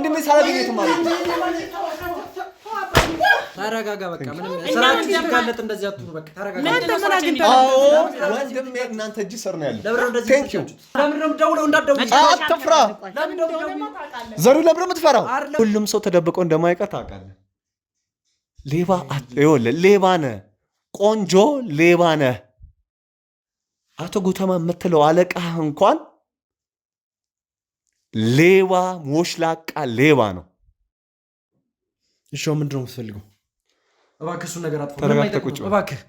ወንድሜ ሳላገኘት ማለት ታረጋጋ በቃ ምንም ስራችሁ ሲጋለጥ እንደዚህ አትሁኑ በቃ ታረጋጋ አዎ ወንድሜ እናንተ እጅ ስር ነው ያለው ቴንክ ዩ ለምን ደውለው እንዳትደውል አትፍራ ዘሩ ለብሮ የምትፈራው ሁሉም ሰው ተደብቆ እንደማይቀር ታውቃለህ ሌባ ይኸውልህ ሌባ ነህ ቆንጆ ሌባ ነህ አቶ ጉተማ የምትለው አለቃህ እንኳን ሌባ ሞሽላቃ ሌባ ነው እሺ ምንድነው የምትፈልገው እባክህ እሱን ነገር አጥፋ እባክህ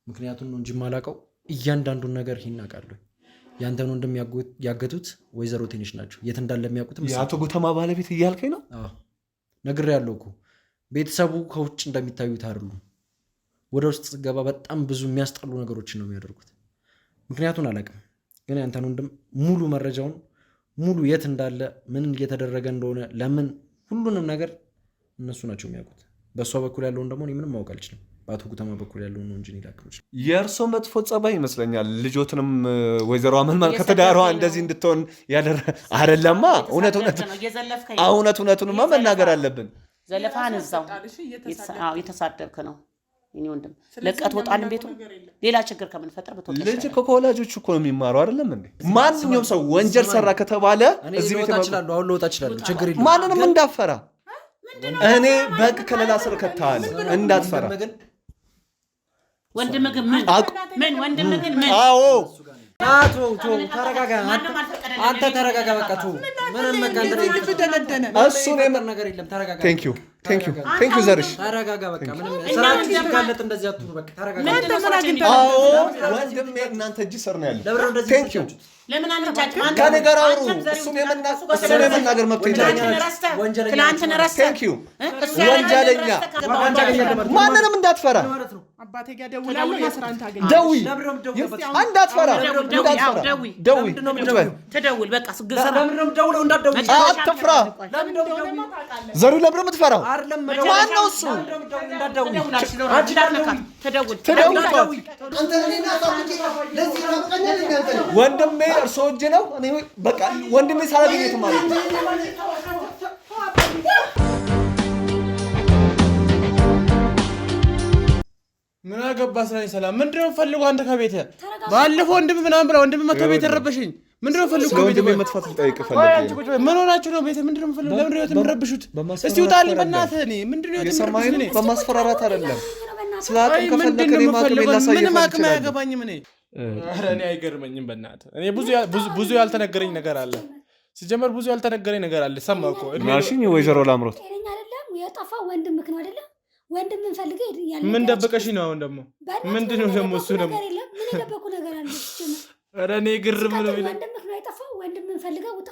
ምክንያቱም ነው እንጂ ማላቀው እያንዳንዱን ነገር ይናቃለሁ ያንተን ወንድም ያገቱት ወይዘሮ ትንሽ ናቸው የት እንዳለ የሚያውቁት የአቶ ጉተማ ባለቤት እያልከኝ ነው አዎ ነግሬያለሁ እኮ ቤተሰቡ ከውጭ እንደሚታዩት አይደሉም ወደ ውስጥ ገባ በጣም ብዙ የሚያስጠሉ ነገሮችን ነው የሚያደርጉት ምክንያቱም አላውቅም ግን ያንተን ወንድም ሙሉ መረጃውን ሙሉ የት እንዳለ ምን እየተደረገ እንደሆነ ለምን ሁሉንም ነገር እነሱ ናቸው የሚያውቁት በሷ በኩል ያለውን ደግሞ ምንም ማወቅ አልችልም በአቶ ጉተማ በኩል ያለውን ነው እንጂ ሊላክምሽ የእርሶ መጥፎ ጸባይ ይመስለኛል ልጆትንም ወይዘሮ አመልማል ከተዳሯ እንደዚህ እንድትሆን ያደረ አይደለማ እውነቱንማ መናገር አለብን ዘለፋን እዛው የተሳደብክ ነው እኔ ወንድም ለቀት ወጣልን ቤቱ ሌላ ችግር ከምን ፈጠር በተወለደ ልጅ ከኮላጆቹ እኮ ነው የሚማረው አይደለም እንዴ ማንኛውም ሰው ወንጀል ሰራ ከተባለ እዚህ ቤት ይችላል አሁን ልወጣ ይችላል ችግር የለም ማንንም እንዳፈራ እኔ በግ ከለላ ስር ከተዋለ እንዳትፈራ ወንድም ግን ምን ወንድም ግን ምን አዎ አቶ ተረጋጋ አንተ ተረጋጋ በቃ ምንም መካንተረ እሱ ነው ነገር የለም ተረጋጋ ቴንክ ዩ ዘርሽ ተረጋጋ በቃ ምንም ስራችሁ ሲጋለጥ እንደዚህ አትሁኑ በቃ ተረጋጋ አዎ ወንድሜ እናንተ እጅ ስር ነው ያለው ቴንክ ዩ ለምን አንቻጭ ማን ከኔ ጋር አውሩ እሱ የመናገር መብት ይላል ትላንትን ረስተ ቴንክ ዩ ወንጀለኛ ማንንም እንዳትፈራ አባቴ ጋር ደውላለሁ የስራን ታገኝ ደውይ እንዳትፈራ ደውይ ተደውል በቃ ለምንም ደውለው እንዳትደውል አትፍራ ዘሩ ለብሮ የምትፈራው ማነው እሱ ተደውል ወንድሜ እርሶ እጅ ነው እኔ በቃ ወንድሜ ሳላገኘት ማለት ምን አገባ ስለኝ ሰላም ምንድነው ፈልጎ አንተ ከቤት ባለፈው ወንድም ምናምን ብለው ወንድም መጥቶ ቤት ረበሽኝ ምንድነው ፈልጎ ከቤት መጥፋት ልጠይቅ ፈልጌ ምን ሆናችሁ ነው ቤት ምንድነው ፈልጎ ለምን ነው የምትረብሹት እስቲ ውጣልኝ በእናትህ እኔ ምንድነው የሰማኸኝ በማስፈራራት አይደለም ስላቀም ከፈለከ እኔ ማቀም ላሳየህ ምን ማቀም ያገባኝም እኔ ኧረ እኔ አይገርመኝም በእናትህ እኔ ብዙ ያልተነገረኝ ነገር አለ ሲጀመር ብዙ ያልተነገረኝ ነገር አለ ሰማህ እኮ ማሽኝ ወይዘሮ ላምሮት ጤነኛ አይደለም የጠፋው ወንድምክ ነው አይደለም ወንድም ምን ፈልገህ ያለ ምን ደብቀሽ ነው አሁን ደግሞ ምንድነው ደግሞ እሱ ደግሞ ምን ደብቁ ነገር አለ ኧረ እኔ ግርም ነው ወንድምክ ነው የጠፋው ወንድም ምን ፈልገህ ውጣ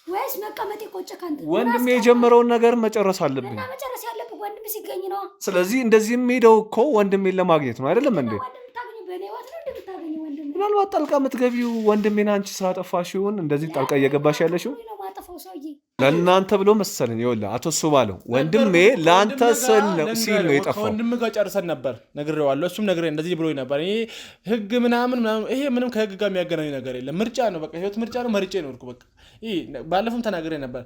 ወይስ መቀመጥ የቆጨህ አንተ ወንድም የጀመረውን ነገር መጨረስ አለብኝ እና መጨረስ ያለብህ ወንድም ሲገኝ ነው ስለዚህ እንደዚህ የሚሄደው እኮ ወንድሜን ለማግኘት ነው አይደለም እንዴ ወንድም ታገኝ በኔ ወት ነው እንደምታገኝ ወንድም ምናልባት ጣልቃ የምትገቢው ወንድሜን አንቺ ሳጠፋሽውን እንደዚህ ጣልቃ እየገባሽ ያለሽው ለእናንተ ብሎ መሰለኝ ይኸውልህ አቶ እሱ ባለው ወንድሜ ለአንተ ሲል ነው የጠፋው ወንድም ጋር ጨርሰን ነበር ነግሬዋለሁ እሱም ነግሬ እንደዚህ ብሎኝ ነበር ይሄ ህግ ምናምን ይሄ ምንም ከህግ ጋር የሚያገናኝ ነገር የለም ምርጫ ነው በቃ ህይወት ምርጫ ነው መርጬ ነው በቃ ይሄ ባለፈውም ተናግሬ ነበር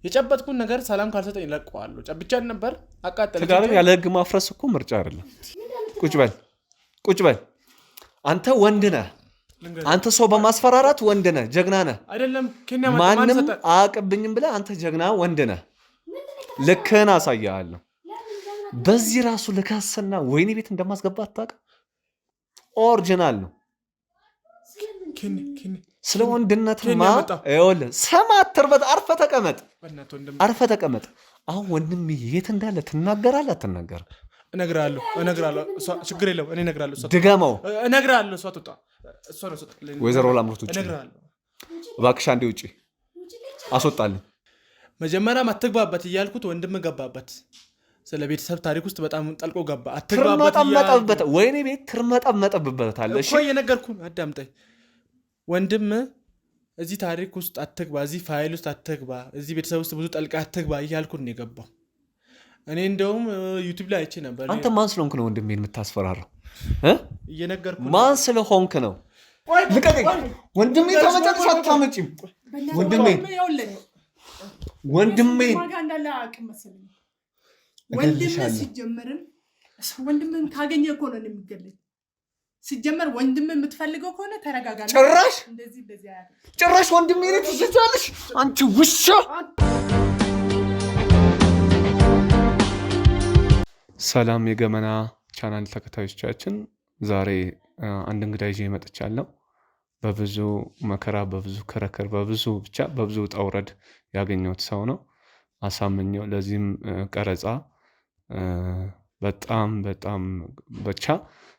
የጨበጥኩን ነገር ሰላም ካልሰጠኝ ለቀዋለሁ ጨብቻን ነበር አቃጠለ ትዳርን ያለ ህግ ማፍረስ እኮ ምርጫ አይደለም ቁጭ በል አንተ ወንድ ነህ አንተ ሰው በማስፈራራት ወንድ ነህ ጀግና ነህ አይደለም ማንም አቅብኝም ብለህ አንተ ጀግና ወንድ ነህ ልክህን አሳያለሁ በዚህ ራሱ ልካሰና ወይኔ ቤት እንደማስገባት አታውቅም ኦሪጂናል ነው ስለ ወንድነትማ ይኸውልህ ስማ አትርበት አርፈ ተቀመጥ አሁን ወንድም የት እንዳለ ትናገራለህ አትናገርም እነግራለሁ ችግር የለውም እኔ እነግራለሁ ድገመው እነግራለሁ እሷ ትውጣ ወይዘሮ ላምሮት ውጪ እባክሽ አንዴ ውጪ አስወጣልኝ መጀመሪያ አትግባበት እያልኩት ወንድም ገባበት ስለ ቤተሰብ ታሪክ ውስጥ በጣም ጠልቆ ገባ አትግባበት ወይኔ ቤት ትርመጠመጥብበታል እሺ እኮ እየነገርኩህ አዳምጠኝ ወንድም እዚህ ታሪክ ውስጥ አትግባ እዚህ ፋይል ውስጥ አትግባ እዚህ ቤተሰብ ውስጥ ብዙ ጠልቃ አትግባ እያልኩት ነው የገባው እኔ እንደውም ዩቲዩብ ላይ አይቼ ነበር አንተ ማን ስለሆንክ ነው ወንድሜን የምታስፈራራው እየነገርኩህ ማን ስለሆንክ ነው ልቀቀኝ ወንድሜ ተመጨረሻ አታመጪም ወንድሜ ወንድሜ ማጋ እንዳለ አቅም መሰለኝ። ወንድም ሲጀመርም ወንድምን ካገኘ እኮ ነው የሚገለኝ። ሲጀመር ወንድም የምትፈልገው ከሆነ ተረጋጋ። ጭራሽ እንደዚህ ጭራሽ ወንድሜ ነው ትችላለሽ አንቺ ውሻ። ሰላም የገመና ቻናል ተከታዮቻችን፣ ዛሬ አንድ እንግዳ ይዤ መጥቻለሁ። በብዙ መከራ፣ በብዙ ክርክር፣ በብዙ ውጣ ውረድ ያገኘሁት ሰው ነው። አሳምኘው ለዚህም ቀረጻ በጣም ብቻ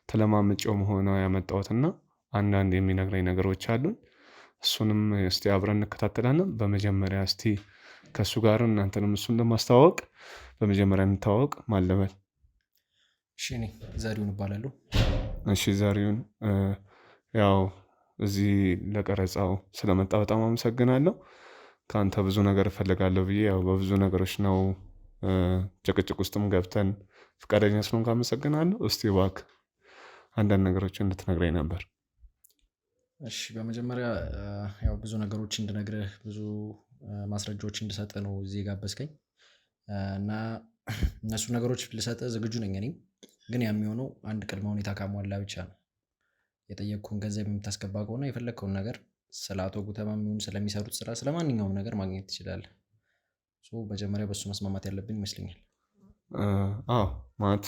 ተለማምጬው መሆኑ ያመጣሁትና አንዳንድ የሚነግረኝ ነገሮች አሉን። እሱንም እስቲ አብረን እንከታተላለን። በመጀመሪያ እስቲ ከእሱ ጋር እናንተንም እሱን ለማስተዋወቅ በመጀመሪያ እንታወቅ። ማለበል እሺ፣ እኔ ዘሪሁን እባላለሁ። እሺ ዘሪሁን፣ ያው እዚህ ለቀረጻው ስለመጣ በጣም አመሰግናለሁ። ከአንተ ብዙ ነገር እፈልጋለሁ ብዬ ያው በብዙ ነገሮች ነው ጭቅጭቅ ውስጥም ገብተን ፈቃደኛ ስለሆንክ አመሰግናለሁ። እስቲ እባክህ አንዳንድ ነገሮች እንድትነግረኝ ነበር። እሺ፣ በመጀመሪያ ያው ብዙ ነገሮች እንድነግርህ ብዙ ማስረጃዎች እንድሰጥ ነው እዚህ የጋበዝከኝ እና እነሱ ነገሮች ልሰጥ ዝግጁ ነኝ። እኔም ግን የሚሆነው አንድ ቅድመ ሁኔታ ካሟላ ብቻ ነው። የጠየቅኩህን ገንዘብ የምታስገባ ከሆነ የፈለግከውን ነገር ስለ አቶ ጉተማም ይሁን ስለሚሰሩት ስራ ስለማንኛውም ነገር ማግኘት ትችላለህ። መጀመሪያ በሱ መስማማት ያለብን ይመስለኛል። አዎ፣ ማለት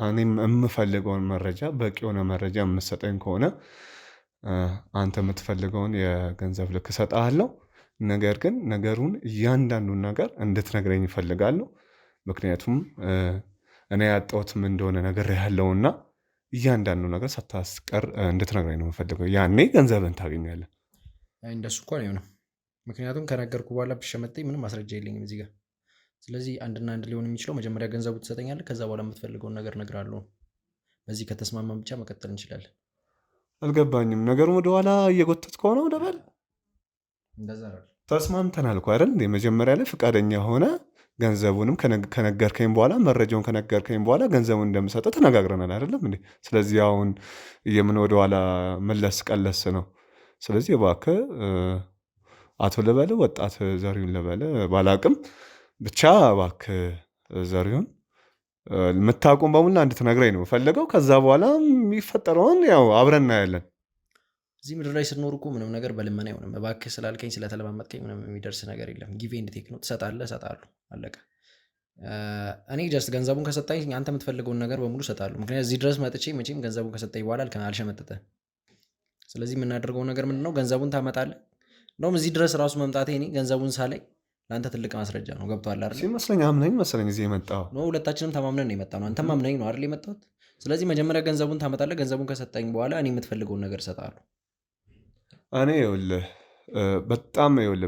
እኔም የምፈልገውን መረጃ በቂ የሆነ መረጃ የምሰጠኝ ከሆነ አንተ የምትፈልገውን የገንዘብ ልክ እሰጥሃለሁ። ነገር ግን ነገሩን እያንዳንዱን ነገር እንድትነግረኝ እፈልጋለሁ። ምክንያቱም እኔ ያጣሁትም እንደሆነ ነገር ያለውና እያንዳንዱ ነገር ሳታስቀር እንድትነግረኝ ነው የምፈልገው። ያኔ ገንዘብን ታገኛለህ። እንደሱ እኮ ነው። ምክንያቱም ከነገርኩ በኋላ ብሸመጠኝ ምንም ማስረጃ የለኝም እዚህ ጋር። ስለዚህ አንድና አንድ ሊሆን የሚችለው መጀመሪያ ገንዘቡ ትሰጠኛለህ፣ ከዛ በኋላ የምትፈልገውን ነገር እነግርሃለሁ። በዚህ ከተስማማን ብቻ መቀጠል እንችላለን። አልገባኝም። ነገሩን ወደኋላ እየጎተት ከሆነ ወደ በል እንደዛ ተስማምተናል እኮ አይደል? መጀመሪያ ላይ ፈቃደኛ ሆነ ገንዘቡንም ከነገርከኝ በኋላ መረጃውን ከነገርከኝ በኋላ ገንዘቡን እንደምሰጠው ተነጋግረናል አይደለም እንዴ? ስለዚህ አሁን የምን ወደኋላ መለስ ቀለስ ነው። ስለዚህ እባክህ አቶ ልበል ወጣት ዘሪሁን ልበል ባላቅም ብቻ እባክህ ዘሪሁን የምታውቁም በሙላ እንድትነግረኝ ነው ፈልገው። ከዛ በኋላ የሚፈጠረውን ያው አብረን እናያለን። እዚህ ምድር ላይ ስኖር እኮ ምንም ነገር በልመና አይሆንም። እባክህ ስላልከኝ ስለተለማመጥከኝ ምንም የሚደርስ ነገር የለም። ጊቭ ኤንድ ቴክ ነው። ትሰጣለህ፣ እሰጣለሁ፣ አለቀ። እኔ ጀስት ገንዘቡን ከሰጣኝ አንተ የምትፈልገውን ነገር በሙሉ እሰጣለሁ። ምክንያቱም እዚህ ድረስ መጥቼ መቼም ገንዘቡን ከሰጠኝ በኋላ አልሸመጥጥህም። ስለዚህ የምናደርገው ነገር ምንድን ነው? ገንዘቡን ታመጣለህ። እንደውም እዚህ ድረስ ራሱ መምጣቴ እኔ ገንዘቡን ሳላይ ለአንተ ትልቅ ማስረጃ ነው። ገብቶሃል አይደል? ሲመስለኝ አምነኝ መሰለኝ እዚህ የመጣው ነው። ሁለታችንም ተማምነን ነው የመጣ ነው። አንተም አምነኝ ነው አይደል የመጣሁት? ስለዚህ መጀመሪያ ገንዘቡን ታመጣለህ። ገንዘቡን ከሰጠኝ በኋላ እኔ የምትፈልገውን ነገር እሰጥሃለሁ። እኔ ይኸውልህ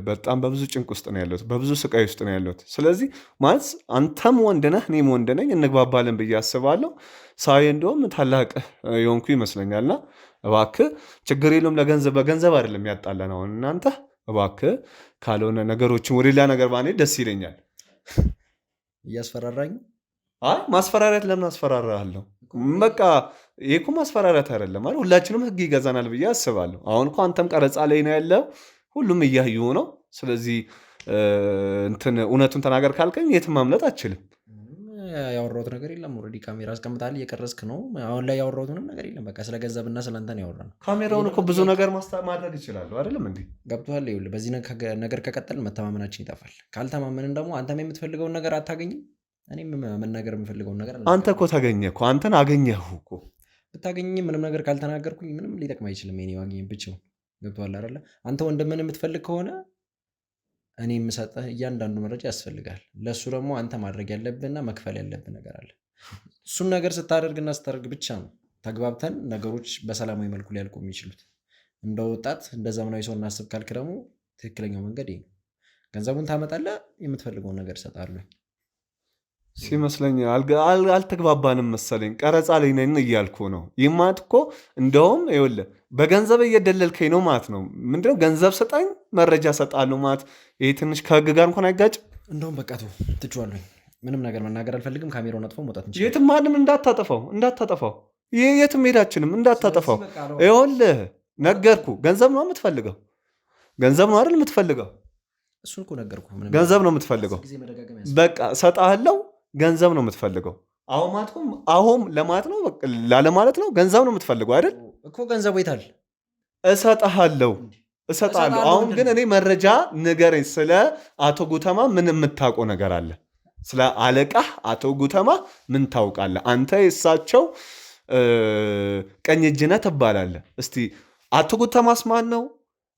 በጣም በብዙ ጭንቅ ውስጥ ነው ያለሁት፣ በብዙ ስቃይ ውስጥ ነው ያለሁት። ስለዚህ ማለት አንተም ወንድ ነህ እኔም ወንድ ነኝ፣ እንግባባለን ብዬ አስባለሁ። ሳይ እንደውም ታላቅ የሆንኩ ይመስለኛልና እባክህ ችግር የለውም። በገንዘብ አይደለም ያጣለን አሁን እናንተ። እባክህ ካልሆነ ነገሮችን ወደ ሌላ ነገር ባንሄድ ደስ ይለኛል። እያስፈራራኝ? አይ ማስፈራሪያት ለምን አስፈራራለሁ? በቃ ይሄ እኮ ማስፈራሪያት አይደለም አይደል? ሁላችንም ህግ ይገዛናል ብዬ አስባለሁ። አሁን እኮ አንተም ቀረጻ ላይ ነው ያለው፣ ሁሉም እያዩ ነው። ስለዚህ እውነቱን ተናገር ካልከኝ የትም ማምለጥ አችልም። ያወራሁት ነገር የለም። ኦልሬዲ ካሜራ አስቀምጣል፣ እየቀረስክ ነው። አሁን ላይ ያወራሁት ምንም ነገር የለም። በቃ ስለ ገንዘብና ስለ አንተ ነው ያወራነው። ካሜራውን እኮ ብዙ ነገር ማድረግ ይችላሉ አይደለም እንዴ? ገብቶሃል? ይኸውልህ በዚህ ነገር ከቀጠልን መተማመናችን ይጠፋል። ካልተማመንን ደግሞ አንተም የምትፈልገውን ነገር አታገኝም፣ እኔም መናገር የምፈልገውን ነገር አንተ እኮ ታገኘህ እኮ አንተን አገኘሁ እኮ። ብታገኝም ምንም ነገር ካልተናገርኩኝ ምንም ሊጠቅም አይችልም። ኔ ማግኘት ብቻውን። ገብቶሃል አይደለ? አንተ ወንድምን የምትፈልግ ከሆነ እኔ የምሰጠህ እያንዳንዱ መረጃ ያስፈልጋል። ለእሱ ደግሞ አንተ ማድረግ ያለብህና መክፈል ያለብህ ነገር አለ። እሱን ነገር ስታደርግና ስታደርግ ብቻ ነው ተግባብተን ነገሮች በሰላማዊ መልኩ ሊያልቁ የሚችሉት። እንደ ወጣት እንደ ዘመናዊ ሰው እናስብ ካልክ ደግሞ ትክክለኛው መንገድ ይሄ ነው። ገንዘቡን ታመጣለህ፣ የምትፈልገውን ነገር እሰጥሃለሁ። ሲመስለኝ አልተግባባንም መሰለኝ። ቀረጻ ላይ ነን እያልኩ ነው። ይህ ማለት እኮ እንደውም ይኸውልህ በገንዘብ እየደለልከኝ ነው ማለት ነው። ምንድነው ገንዘብ ስጠኝ መረጃ እሰጥሃለሁ ማለት ይሄ ትንሽ ከህግ ጋር እንኳን አይጋጭም። እንደውም በቃ ትቼዋለሁኝ። ምንም ነገር መናገር አልፈልግም። ካሜራውን አጥፎ መውጣት እንችላለን። የትም ማንም እንዳታጠፋው የትም ሄዳችንም እንዳታጠፋው። ይኸውልህ ነገርኩ። ገንዘብ ነው የምትፈልገው? ገንዘብ ነው አይደል የምትፈልገው? እሱን እኮ ነገርኩህ። ገንዘብ ነው የምትፈልገው። በቃ እሰጥሃለሁ፣ ገንዘብ ነው የምትፈልገው። አሁን ለማለት ነው ላለማለት ነው። ገንዘብ ነው የምትፈልገው አይደል እኮ። ገንዘቡ የታል? እሰጥሃለሁ። አሁን ግን እኔ መረጃ ንገረኝ። ስለ አቶ ጉተማ ምን የምታውቀው ነገር አለ? ስለ አለቃህ አቶ ጉተማ ምን ታውቃለህ? አንተ የእሳቸው ቀኝ እጅ ነህ ትባላለህ። እስቲ አቶ ጉተማስ ማን ነው?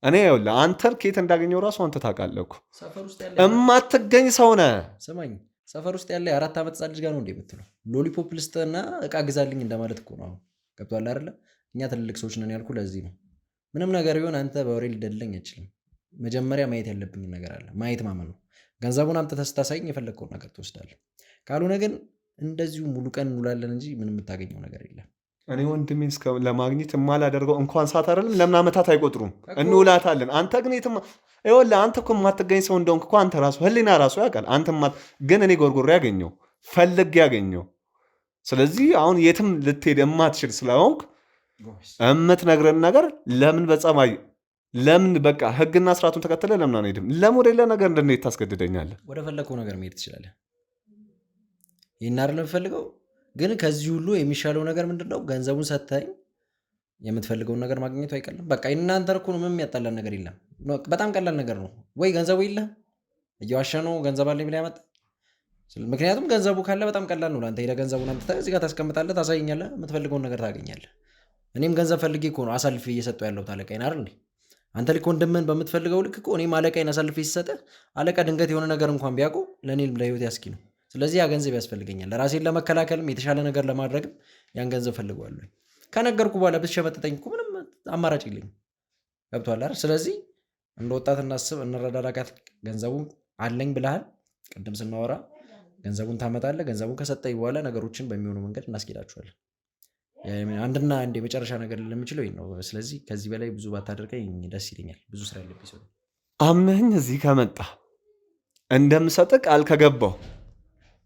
እኔ ይኸውልህ አንተን ከየት እንዳገኘው ራሱ አንተ ታውቃለህ እኮ። እማትገኝ ሰው ነህ። ስማኝ፣ ሰፈር ውስጥ ያለ የ4 ዓመት ህፃን ልጅ ጋር ነው እንደ የምትለው? ሎሊፖፕ ልስጥህና እቃ ግዛልኝ እንደማለት እኮ ነው። አሁን ገብቶሃል አይደለ? እኛ ትልልቅ ሰዎች ነን ያልኩህ ለዚህ ነው። ምንም ነገር ቢሆን አንተ በወሬ ሊደልለኝ አይችልም። መጀመሪያ ማየት ያለብኝ ነገር አለ። ማየት ማመን ነው። ገንዘቡን አምጥተህ ስታሳይኝ የፈለግከውን ነገር ትወስዳለህ። ካልሆነ ግን እንደዚሁ ሙሉ ቀን እንውላለን እንጂ ምንም የምታገኘው ነገር የለም። እኔ ወንድሜን ለማግኘት የማላደርገው እንኳን ሰዓት አይደለም ለምን ዓመታት አይቆጥሩም። እንውላታለን። አንተ ግን ይኸውልህ አንተ እኮ የማትገኝ ሰው እንደሆንክ እኮ አንተ ራሱ ህሊና ራሱ ያውቃል። አንተ ግን እኔ ጎርጎሬ ያገኘው ፈልግ ያገኘው። ስለዚህ አሁን የትም ልትሄድ የማትችል ስለሆንክ የምትነግረን ነገር ለምን በጸባይ ለምን በቃ ህግና ስርዓቱን ተከተለ ለምን አንሄድም? ለምን ወደ ሌላ ነገር እንድንሄድ ታስገድደኛለህ? ወደ ፈለግከው ነገር መሄድ ትችላለህ። ይህን አይደለም የምፈልገው። ግን ከዚህ ሁሉ የሚሻለው ነገር ምንድን ነው? ገንዘቡን ሰጥተኸኝ የምትፈልገውን ነገር ማግኘቱ አይቀልም። በቃ እናንተ እኮ ነው፣ ምንም ያጣላን ነገር የለም። በጣም ቀላል ነገር ነው። ወይ ገንዘቡ የለህም እየዋሸ ነው ገንዘብ አለኝ ብለህ ያመጣ። ምክንያቱም ገንዘቡ ካለ በጣም ቀላል ነው ለአንተ። ሄደህ ገንዘቡን አምጥተህ እዚህ ጋር ታስቀምጣለህ፣ ታሳየኛለህ፣ የምትፈልገውን ነገር ታገኛለህ። እኔም ገንዘብ ፈልጌ እኮ ነው አሳልፌ እየሰጠሁ ያለሁት አለቃዬን አይደል እንዴ? አንተ ልክ ወንድምህን በምትፈልገው ልክ እኮ እኔም አለቃዬን አሳልፌ ሲሰጥህ፣ አለቃ ድንገት የሆነ ነገር እንኳን ቢያውቁ ለእኔም ለህይወት ያስኪ ነው። ስለዚህ ያ ገንዘብ ያስፈልገኛል፣ ለራሴን ለመከላከልም የተሻለ ነገር ለማድረግም ያን ገንዘብ ፈልገዋለሁ። ከነገርኩ በኋላ ብትሸመጥጠኝ እኮ ምንም አማራጭ የለኝም። ገብቶሃል አይደል? ስለዚህ እንደ ወጣት እናስብ፣ እንረዳዳት። ገንዘቡን አለኝ ብለሃል፣ ቅድም ስናወራ ገንዘቡን ታመጣለህ። ገንዘቡን ከሰጠኝ በኋላ ነገሮችን በሚሆኑ መንገድ እናስኬዳችኋለን። አንድና አንድ የመጨረሻ ነገር ለምችለው ይሄን ነው። ስለዚህ ከዚህ በላይ ብዙ ባታደርገኝ ደስ ይለኛል። ብዙ ስራ ያለብኝ ሰው አምነኝ እዚህ ከመጣ እንደምሰጥህ ቃል ከገባው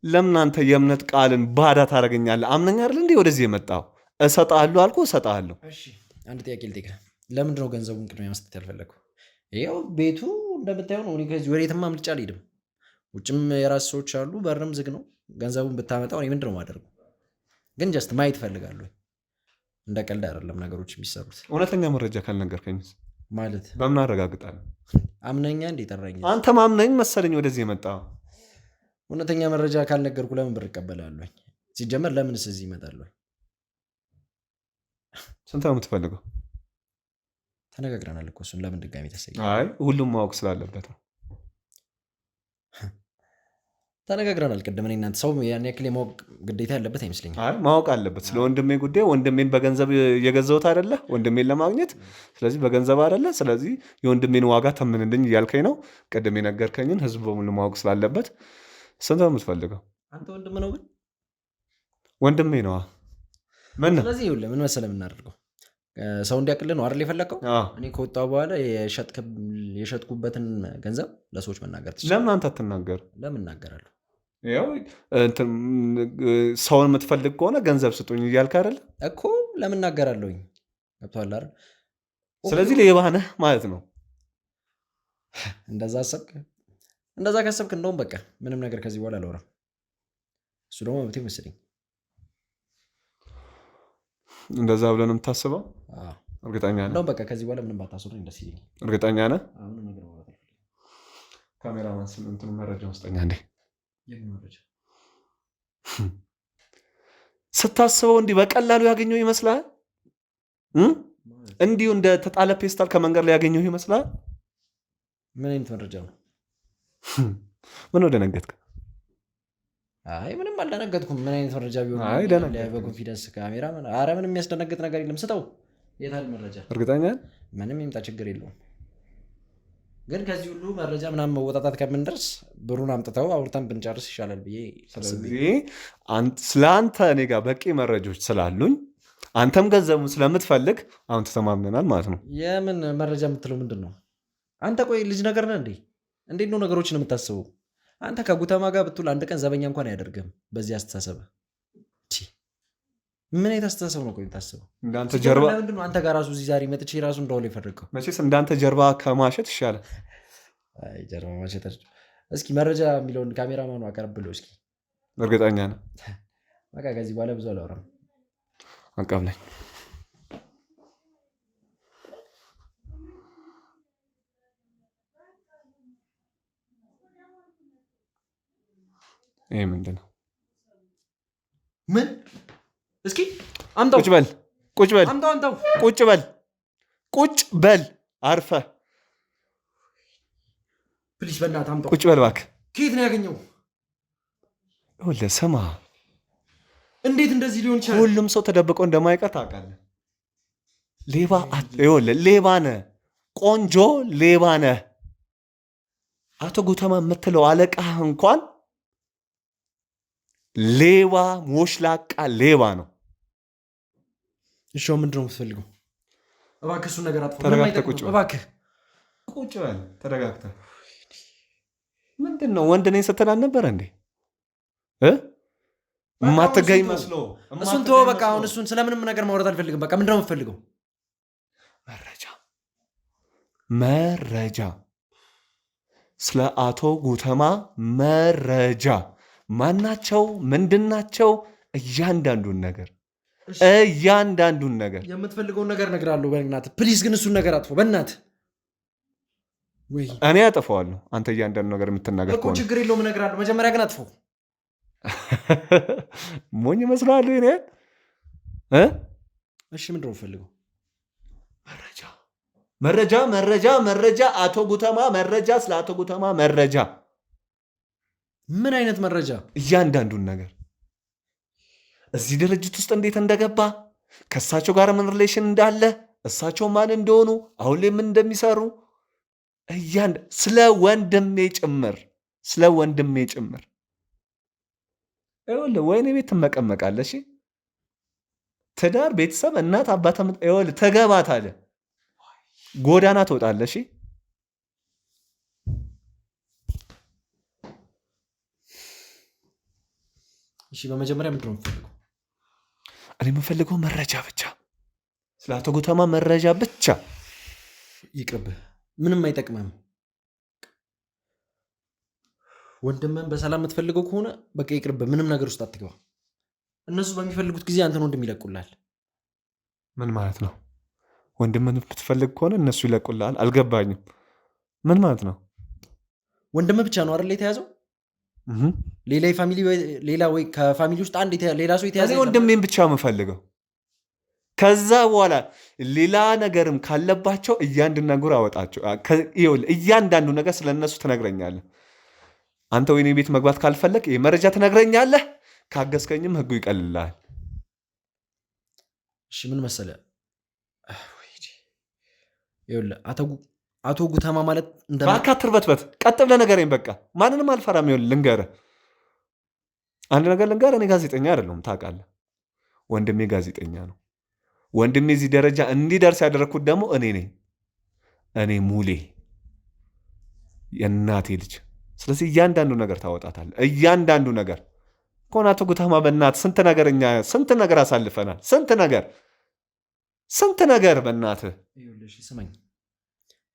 ለምን አንተ የእምነት ቃልን ባዳ ታደርገኛለህ? አምነኝ አይደል እንዴ ወደዚህ የመጣው? እሰጥሃለሁ አልኩህ፣ እሰጥሃለሁ። እሺ አንድ ጥያቄ ልጠይቅህ። ለምንድን ነው ገንዘቡን ቅድሚያ መስጠት ያልፈለግኸው? ይኸው ቤቱ እንደምታየው ነው። እኔ ከዚህ ወዴትም አምልጬ አልሄድም። ውጭም የራስ ሰዎች አሉ፣ በርም ዝግ ነው። ገንዘቡን ብታመጣው እኔ ምንድን ነው የማደርገው? ግን ጀስት ማየት እፈልጋለሁ። እንደ ቀልድ አይደለም ነገሮች የሚሰሩት። እውነተኛ መረጃ ካልነገርከኝ ማለት በምን አረጋግጣለሁ? አምነኛ እንዴ ጠራኝ? አንተ ማምነኝ መሰለኝ ወደዚህ የመጣ። እውነተኛ መረጃ ካልነገርኩ ለምን ብር እቀበላለሁ? ሲጀመር ለምንስ እዚህ ይመጣለሁ? ስንት ነው የምትፈልገው? ተነጋግረናል እኮ እሱን ለምን ድጋሚ ተሰይ? አይ ሁሉም ማወቅ ስላለበት ነው። ተነጋግረናል ቅድም። እኔ እናንተ ሰው ያን ያክል የማወቅ ግዴታ ያለበት አይመስለኝም። አይ ማወቅ አለበት ስለ ወንድሜ ጉዳይ። ወንድሜን በገንዘብ የገዛሁት አይደለ ወንድሜን ለማግኘት። ስለዚህ በገንዘብ አይደለ። ስለዚህ የወንድሜን ዋጋ ተምንልኝ እያልከኝ ነው። ቅድም የነገርከኝን ህዝቡ በሙሉ ማወቅ ስላለበት ስንት ነው የምትፈልገው? አንተ ወንድም ነው ግን? ወንድሜ ነዋ። ምን ነው? ስለዚህ ይኸውልህ ምን መሰለህ የምናደርገው፣ ሰው እንዲያቅልህ ነው አይደል የፈለግከው? እኔ ከወጣሁ በኋላ የሸጥኩበትን ገንዘብ ለሰዎች መናገር ትችላለህ። ለምን አንተ አትናገር? ለምን እናገራለሁ? ሰውን የምትፈልግ ከሆነ ገንዘብ ስጡኝ እያልክ አይደለ እኮ። ለምን እናገራለሁኝ? ገብቶሃል አይደል? ስለዚህ ሌባ ነህ ማለት ነው። እንደዛ አሰብክ? እንደዛ ካሰብክ እንደውም በቃ ምንም ነገር ከዚህ በኋላ አላወራም። እሱ ደግሞ መብቴ መሰለኝ። እንደዛ ብለህ ነው የምታስበው? እርግጠኛ ነህ? እንደውም በቃ ከዚህ በኋላ ምንም ባታስወራኝ ደስ ይለኛል። እርግጠኛ ነህ? ካሜራማን ስለ እንትኑ መረጃ ውስጠኛ እንዴ ስታስበው እንዲህ በቀላሉ ያገኘው ይመስላል? እንዲሁ እንደ ተጣለ ፔስታል ከመንገድ ላይ ያገኘው ይመስላል? ምን አይነት መረጃ ነው? ምን ወደ ነገጥክ? አይ ምንም አልደነገጥኩም። ምን አይነት መረጃ ቢሆን በኮንፊደንስ ካሜራ ኧረ ምንም የሚያስደነግጥ ነገር የለም። ስጠው። የታል መረጃ? እርግጠኛ ምንም ይምጣ ችግር የለውም። ግን ከዚህ ሁሉ መረጃ ምናምን መወጣጣት ከምንደርስ ብሩን አምጥተው አውርተን ብንጨርስ ይሻላል ብዬ። ስለዚህ ስለ አንተ እኔ ጋር በቂ መረጃዎች ስላሉኝ አንተም ገንዘቡን ስለምትፈልግ አሁን ተተማምነናል ማለት ነው። የምን መረጃ የምትለው ምንድን ነው? አንተ ቆይ ልጅ ነገር ነህ እንዴ? እንዴት ነው ነገሮችን የምታስበው? አንተ ከጉተማ ጋር ብትውል አንድ ቀን ዘበኛ እንኳን አያደርግም። በዚህ አስተሳሰብ ምን አይነት አስተሳሰብ ነው ቆይ የምታስበው? እንዳንተ ጀርባ ለምንድን ነው አንተ ጋር ራሱ እዚህ ዛሬ መጥቼ ራሱ እንደዋለ የፈረቀው? መቼስ እንዳንተ ጀርባ ከማሸት ይሻላል። ጀርባ ማሸተር። እስኪ መረጃ የሚለውን ካሜራማኑ አቀርብለው እስኪ። እርግጠኛ ነህ? በቃ ከዚህ በኋላ ብዙ አላወራም። አቀብለኝ። ይሄ ምንድን ነው? ምን? እስኪ አምጣው። ቁጭ በል ቁጭ በል አምጣው። ቁጭ በል ቁጭ በል አርፈህ ፕሊስ፣ በእናትህ አምጣው። ቁጭ በል እባክህ። ከየት ነው ያገኘው? ይኸውልህ ስማ፣ እንዴት እንደዚህ ሊሆን ይችላል? ሁሉም ሰው ተደብቆ እንደማይቀር ታውቃለህ። ይኸውልህ ሌባ ነህ፣ ቆንጆ ሌባ ነህ። አቶ ጉተማ የምትለው አለቃህ እንኳን ሌባ ሞሽላቃ ሌባ ነው። እሺ ምንድን ነው የምትፈልገው? እባክህ እሱን ነገር አጥፋው። ተረጋግተህ ቁጭ በል እባክህ ቁጭ በል ተረጋግተህ። ምንድን ነው ወንድ ነኝ ስትል አልነበረ እንዴ? የማትገኝ መስሎ እሱን ተወው በቃ። አሁን እሱን ስለምንም ነገር ማውራት አልፈልግም። በቃ ምንድን ነው የምትፈልገው? መረጃ ስለ አቶ ጉተማ መረጃ፣ ማናቸው፣ ምንድናቸው፣ እያንዳንዱን ነገር የምትፈልገውን ነገር እነግርሃለሁ። በእናትህ ፕሊዝ፣ ግን እሱን ነገር አጥፎ በእናትህ። ወይ እኔ አጠፋዋለሁ፣ አንተ እያንዳንዱ ነገር የምትናገር እኮ ችግር የለውም እነግርሃለሁ። መጀመሪያ ግን አጥፎ። ሞኝ ይመስልሃል? እኔ እሺ ምንድን ነው የምትፈልገው? መረጃ፣ አቶ ጉተማ መረጃ፣ ስለ አቶ ጉተማ መረጃ። ምን አይነት መረጃ? እያንዳንዱን ነገር እዚህ ድርጅት ውስጥ እንዴት እንደገባ፣ ከእሳቸው ጋር ምን ሪሌሽን እንዳለ፣ እሳቸው ማን እንደሆኑ፣ አሁን ላይ ምን እንደሚሰሩ፣ ስለ ወንድሜ ጭምር ይኸውልህ። ወይኔ ቤት ትመቀመቃለሽ። ትዳር፣ ቤተሰብ፣ እናት አባት ይኸውልህ ተገባታለህ፣ ጎዳና ትወጣለሽ። እሺ በመጀመሪያ ምንድን ነው የምትፈልገው? እኔ የምፈልገው መረጃ ብቻ፣ ስለ አቶ ጉተማ መረጃ ብቻ። ይቅርብህ፣ ምንም አይጠቅምም። ወንድምህን በሰላም የምትፈልገው ከሆነ በቃ ይቅርብህ፣ ምንም ነገር ውስጥ አትግባ። እነሱ በሚፈልጉት ጊዜ አንተን ወንድም ይለቁልሃል። ምን ማለት ነው? ወንድምህን የምትፈልግ ከሆነ እነሱ ይለቁልሃል? አልገባኝም። ምን ማለት ነው? ወንድምህ ብቻ ነው አይደል የተያዘው? ሌላ ወይ ከፋሚሊ ውስጥ አንድ ሌላ ሰው የተያዘ? ወንድሜን ብቻ የምፈልገው። ከዛ በኋላ ሌላ ነገርም ካለባቸው እያንዳንዱ አወጣቸው። እያንዳንዱ ነገር ስለነሱ ትነግረኛለህ። አንተ ወይኔ ቤት መግባት ካልፈለግ ይህ መረጃ ትነግረኛለህ። ካገዝከኝም ህጉ ይቀልልሃል። እሺ ምን መሰለህ፣ አቶ ጉተማ ማለት እባክህ አትርበትበት፣ ቀጥ ብለህ ንገረኝ። በቃ ማንንም አልፈራም። ይኸውልህ ልንገርህ፣ አንድ ነገር ልንገርህ። እኔ ጋዜጠኛ አይደለሁም ታውቃለህ። ወንድሜ ጋዜጠኛ ነው። ወንድሜ እዚህ ደረጃ እንዲደርስ ያደረግኩት ደግሞ እኔ ነኝ። እኔ ሙሌ የእናቴ ልጅ። ስለዚህ እያንዳንዱ ነገር ታወጣታለህ። እያንዳንዱ ነገር ከሆነ አቶ ጉተማ በእናትህ ስንት ነገር አሳልፈናል። ስንት ነገር በእናትህ ስማኝ።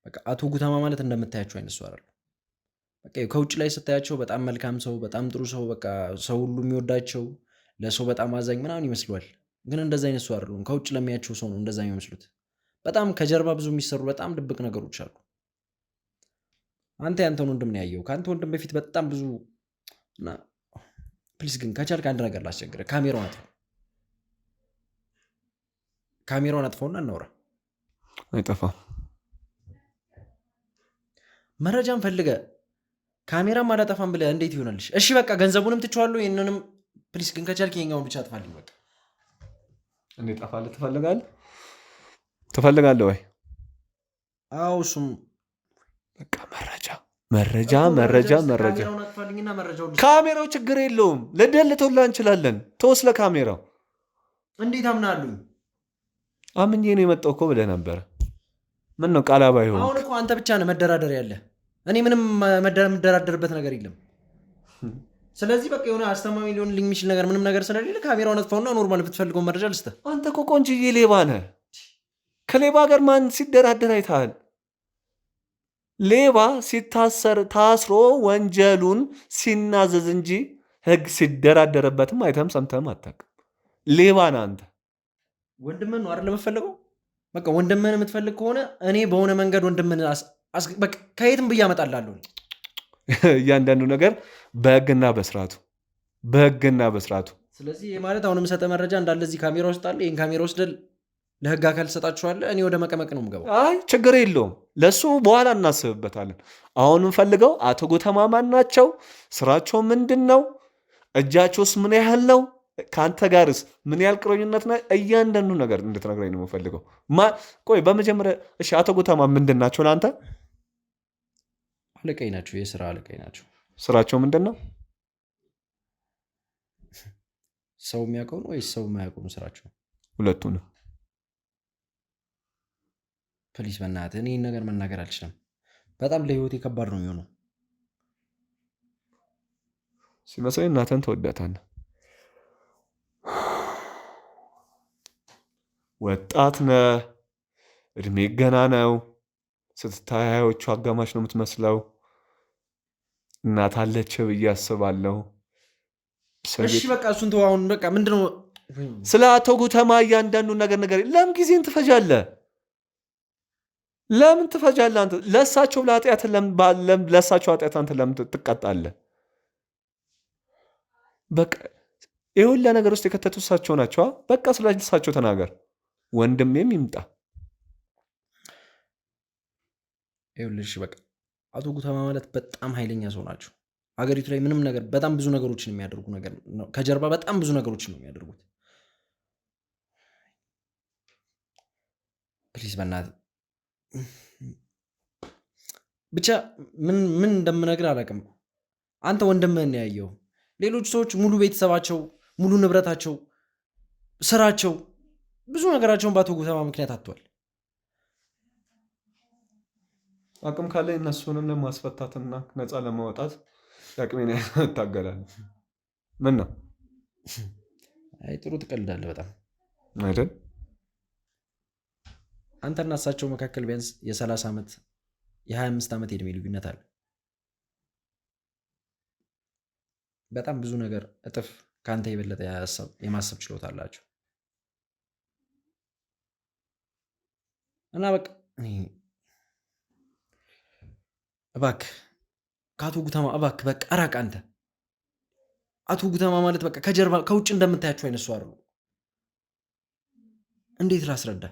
በቃ አቶ ጉተማ ማለት እንደምታያቸው አይነት ሰው አይደለም። በቃ ከውጭ ላይ ስታያቸው በጣም መልካም ሰው፣ በጣም ጥሩ ሰው፣ በቃ ሰው ሁሉ የሚወዳቸው፣ ለሰው በጣም አዛኝ ምናምን ይመስሏል። ግን እንደዛ አይነት ሰው አይደሉም። ከውጭ ለሚያቸው ሰው ነው እንደዛ የሚመስሉት። በጣም ከጀርባ ብዙ የሚሰሩ በጣም ድብቅ ነገሮች አሉ። አንተ ያንተን ወንድም ነው ያየው። ከአንተ ወንድም በፊት በጣም ብዙ እና ፕሊስ ግን ከቻልክ አንድ ነገር ላስቸግርህ። ካሜራውን አጥፋውና እናውራ። አይጠፋም። መረጃን ፈልገህ ካሜራም አላጠፋም ብለህ እንዴት ይሆናልሽ? እሺ በቃ ገንዘቡንም ትችዋለሁ። ይህንንም ፕሊስ ግን ከቻልክ የኛውን ብቻ አጥፋልኝ። በቃ እንዴት ጠፋልህ? ትፈልጋለህ ወይ? አዎ እሱም በቃ መረጃ። ካሜራው ችግር የለውም፣ ልደልተውላ እንችላለን። ተወስለ ካሜራው እንዴት አምናሉኝ? አምኜ ነው የመጣው እኮ ብለህ ነበረ። ምን ነው ቃላባ ይሆን? አሁን እኮ አንተ ብቻ ነህ መደራደር ያለ። እኔ ምንም መደራደርበት ነገር የለም። ስለዚህ በቃ የሆነ አስተማሚ ሊሆንልኝ የሚችል ነገር ምንም ነገር ስለሌለ ካሜራውን አጥፋውና ኖርማል ብትፈልገው መረጃ ልስጥህ። አንተ እኮ ቆንጅዬ ሌባ ነህ። ከሌባ ጋር ማን ሲደራደር አይተሃል? ሌባ ሲታሰር ታስሮ ወንጀሉን ሲናዘዝ እንጂ ህግ ሲደራደርበትም አይተም ሰምተም አታውቅም። ሌባ ነህ አንተ። ወንድምህን ነው አይደል የምትፈልገው? በቃ ወንድምህን የምትፈልግ ከሆነ እኔ በሆነ መንገድ ወንድምህን ከየትም ብዬ አመጣልሃለሁ። እያንዳንዱ ነገር በህግና በስርዓቱ። ስለዚህ ማለት አሁን የምሰጠህ መረጃ እንዳለ እዚህ ካሜራ ውስጥ አለ። ይህን ካሜራ ውስጥ ለህግ አካል ትሰጣችኋለህ። እኔ ወደ መቀመቅ ነው የምገባው። አይ ችግር የለውም፣ ለእሱ በኋላ እናስብበታለን። አሁን የምፈልገው አቶ ጉተማ ማን ናቸው? ስራቸው ምንድን ነው? እጃቸውስ ምን ያህል ነው? ከአንተ ጋርስ ምን ያህል ቅርኝነት ነው? እያንዳንዱ ነገር እንድትነግረኝ ነው የምፈልገው። ቆይ በመጀመሪያ እሺ፣ አቶ ጉተማ ምንድን ናቸው ለአንተ? አለቃኝ ናቸው፣ የስራ አለቃኝ ናቸው። ስራቸው ምንድን ነው? ሰው የሚያውቀውን ወይስ ሰው የማያውቀውን ስራቸው? ሁለቱንም። ፕሊስ በእናትህ እኔ ይህን ነገር መናገር አልችልም። በጣም ለህይወቴ ከባድ ነው የሚሆነው። ሲመስለኝ እናትህን ተወዳታለህ። ወጣት ነህ፣ እድሜ ገና ነው። ስትታያዮቹ አጋማሽ ነው የምትመስለው። እናት አለች ብዬ አስባለሁ። እሺ በቃ እሱን ተው። አሁን በቃ ምንድነው ስለ አቶ ጉተማ እያንዳንዱ ነገር ለምን ጊዜን ትፈጃለህ? ለምን ትፈጃለህ አንተ? ለእሳቸው ኃጢአት አንተ ለምን ትቀጣለህ? በቃ ይህ ሁላ ነገር ውስጥ የከተቱ እሳቸው ናቸው። በቃ ስለ እሳቸው ተናገር። ወንድሜም ይምጣ። ይኸውልሽ በቃ አቶ ጉተማ ማለት በጣም ኃይለኛ ሰው ናቸው። አገሪቱ ላይ ምንም ነገር በጣም ብዙ ነገሮችን የሚያደርጉ ነገር ነው። ከጀርባ በጣም ብዙ ነገሮችን ነው የሚያደርጉት። ፕሊዝ በእናትህ ብቻ ምን እንደምነግር አላውቅም። አንተ ወንድምህን ያየው፣ ሌሎች ሰዎች ሙሉ ቤተሰባቸው፣ ሙሉ ንብረታቸው፣ ስራቸው፣ ብዙ ነገራቸውን በአቶ ጉተማ ምክንያት አጥቷል። አቅም ካለ እነሱንም ለማስፈታትና ነፃ ለማውጣት አቅሜን እታገላለሁ። ምን ነው? አይ ጥሩ ትቀልዳለህ በጣም አይደል? አንተና እሳቸው መካከል ቢያንስ የ30 ዓመት የ25 ዓመት የዕድሜ ልዩነት አለ። በጣም ብዙ ነገር እጥፍ ከአንተ የበለጠ የማሰብ ችሎታ አላቸው እና በቃ እባክህ ከአቶ ጉተማ እባክህ በቃ ራቅ። አንተ አቶ ጉተማ ማለት በቃ ከጀርባ ከውጭ እንደምታያቸው አይነሱ አሉ። እንዴት ላስረዳ?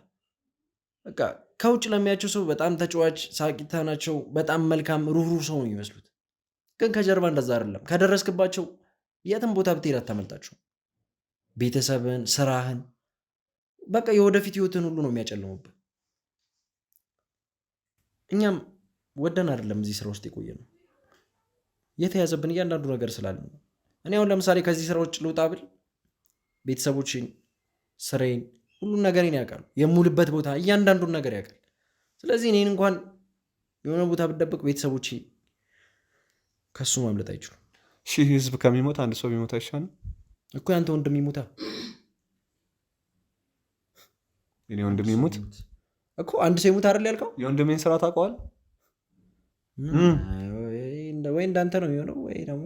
በቃ ከውጭ ለሚያቸው ሰው በጣም ተጫዋች ሳቂታ ናቸው። በጣም መልካም ሩህሩህ ሰው ነው የሚመስሉት፣ ግን ከጀርባ እንደዛ አይደለም። ከደረስክባቸው የትም ቦታ ብትሄድ አታመልጣቸው። ቤተሰብን፣ ስራህን፣ በቃ የወደፊት ህይወትን ሁሉ ነው የሚያጨልሙብህ። እኛም ወደን አይደለም እዚህ ስራ ውስጥ የቆየ ነው፣ የተያዘብን እያንዳንዱ ነገር ስላለ ነው። እኔ አሁን ለምሳሌ ከዚህ ስራ ውጭ ልውጣ ብል ቤተሰቦችን፣ ስራዬን፣ ሁሉን ነገሬን ያውቃሉ። የሙልበት ቦታ እያንዳንዱን ነገር ያውቃል። ስለዚህ እኔን እንኳን የሆነ ቦታ ብደብቅ ቤተሰቦች ከሱ ማምለጥ አይችሉም። ሺህ ህዝብ ከሚሞት አንድ ሰው ቢሞት አይሻልም እኮ? ያንተ ወንድም ይሞታ፣ የኔ ወንድም ይሞት እኮ አንድ ሰው ይሞት አይደል ያልከው? የወንድሜን ስራ ታውቀዋል ወይ? እንዳንተ ነው የሚሆነው ወይ ደግሞ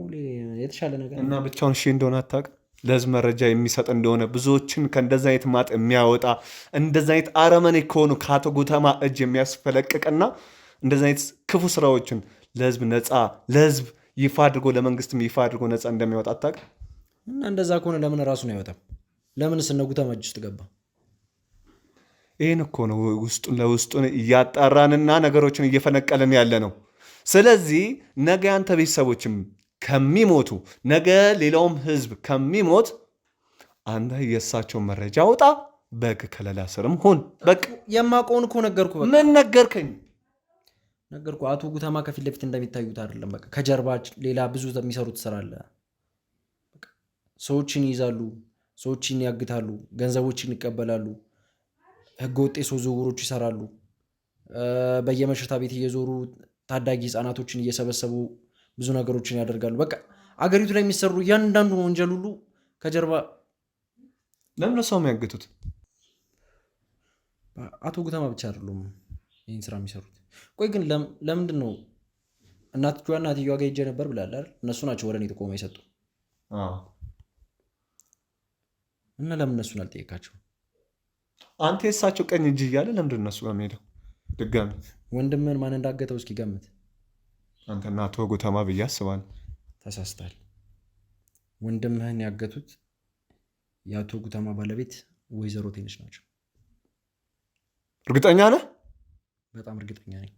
የተሻለ ነገር እና ብቻውን ሺህ እንደሆነ አታውቅም። ለህዝብ መረጃ የሚሰጥ እንደሆነ ብዙዎችን ከእንደዛ አይነት ማጥ የሚያወጣ እንደዛ አይነት አረመኔ ከሆኑ ከአቶ ጉተማ እጅ የሚያስፈለቅቅና እንደዛ አይነት ክፉ ስራዎችን ለህዝብ ነፃ ለህዝብ ይፋ አድርጎ ለመንግስትም ይፋ አድርጎ ነፃ እንደሚያወጣ አታውቅም። እና እንደዛ ከሆነ ለምን ራሱን አይወጣም? ለምንስ እነ ጉተማ እጅ ውስጥ ገባ? ይህን እኮ ነው ውስጡን ለውስጡን እያጣራንና ነገሮችን እየፈነቀልን ያለ ነው። ስለዚህ ነገ አንተ ቤተሰቦችም ከሚሞቱ ነገ ሌላውም ህዝብ ከሚሞት አንተ የእሳቸውን መረጃ አውጣ፣ በህግ ከለላ ስርም ሁን። በቃ የማውቀውን እኮ ነገርኩ። በቃ ምን ነገርከኝ? ነገርኩ። አቶ ጉተማ ከፊት ለፊት እንደሚታዩት አይደለም። በቃ ከጀርባ ሌላ ብዙ የሚሰሩት ስራ አለ። ሰዎችን ይይዛሉ፣ ሰዎችን ያግታሉ፣ ገንዘቦችን ይቀበላሉ፣ ህገወጥ የሰው ዝውውሮች ይሰራሉ። በየመሸታ ቤት እየዞሩ ታዳጊ ህፃናቶችን እየሰበሰቡ ብዙ ነገሮችን ያደርጋሉ። በቃ አገሪቱ ላይ የሚሰሩ እያንዳንዱ ወንጀል ሁሉ ከጀርባ ለምን ሰው የሚያግቱት? አቶ ጉተማ ብቻ አይደሉም ይህን ስራ የሚሰሩት። ቆይ ግን ለምንድን ነው እናትየዋ ጋር ሄጄ ነበር ብላለህ አይደል? እነሱ ናቸው ወደ እኔ ጥቆማ የሰጡ እና ለምን እነሱን አልጠየቃቸው? አንተ የእሳቸው ቀኝ እጅ እያለ ለምንድን እነሱ ጋር ሄደው ድጋሚ? ወንድምህን ማን እንዳገተው እስኪ ገምት። አንተና አቶ ጉተማ ብዬ አስባለሁ። ተሳስታል። ወንድምህን ያገቱት የአቶ ጉተማ ባለቤት ወይዘሮ ቴነሽ ናቸው። እርግጠኛ ነህ? በጣም እርግጠኛ ነኝ።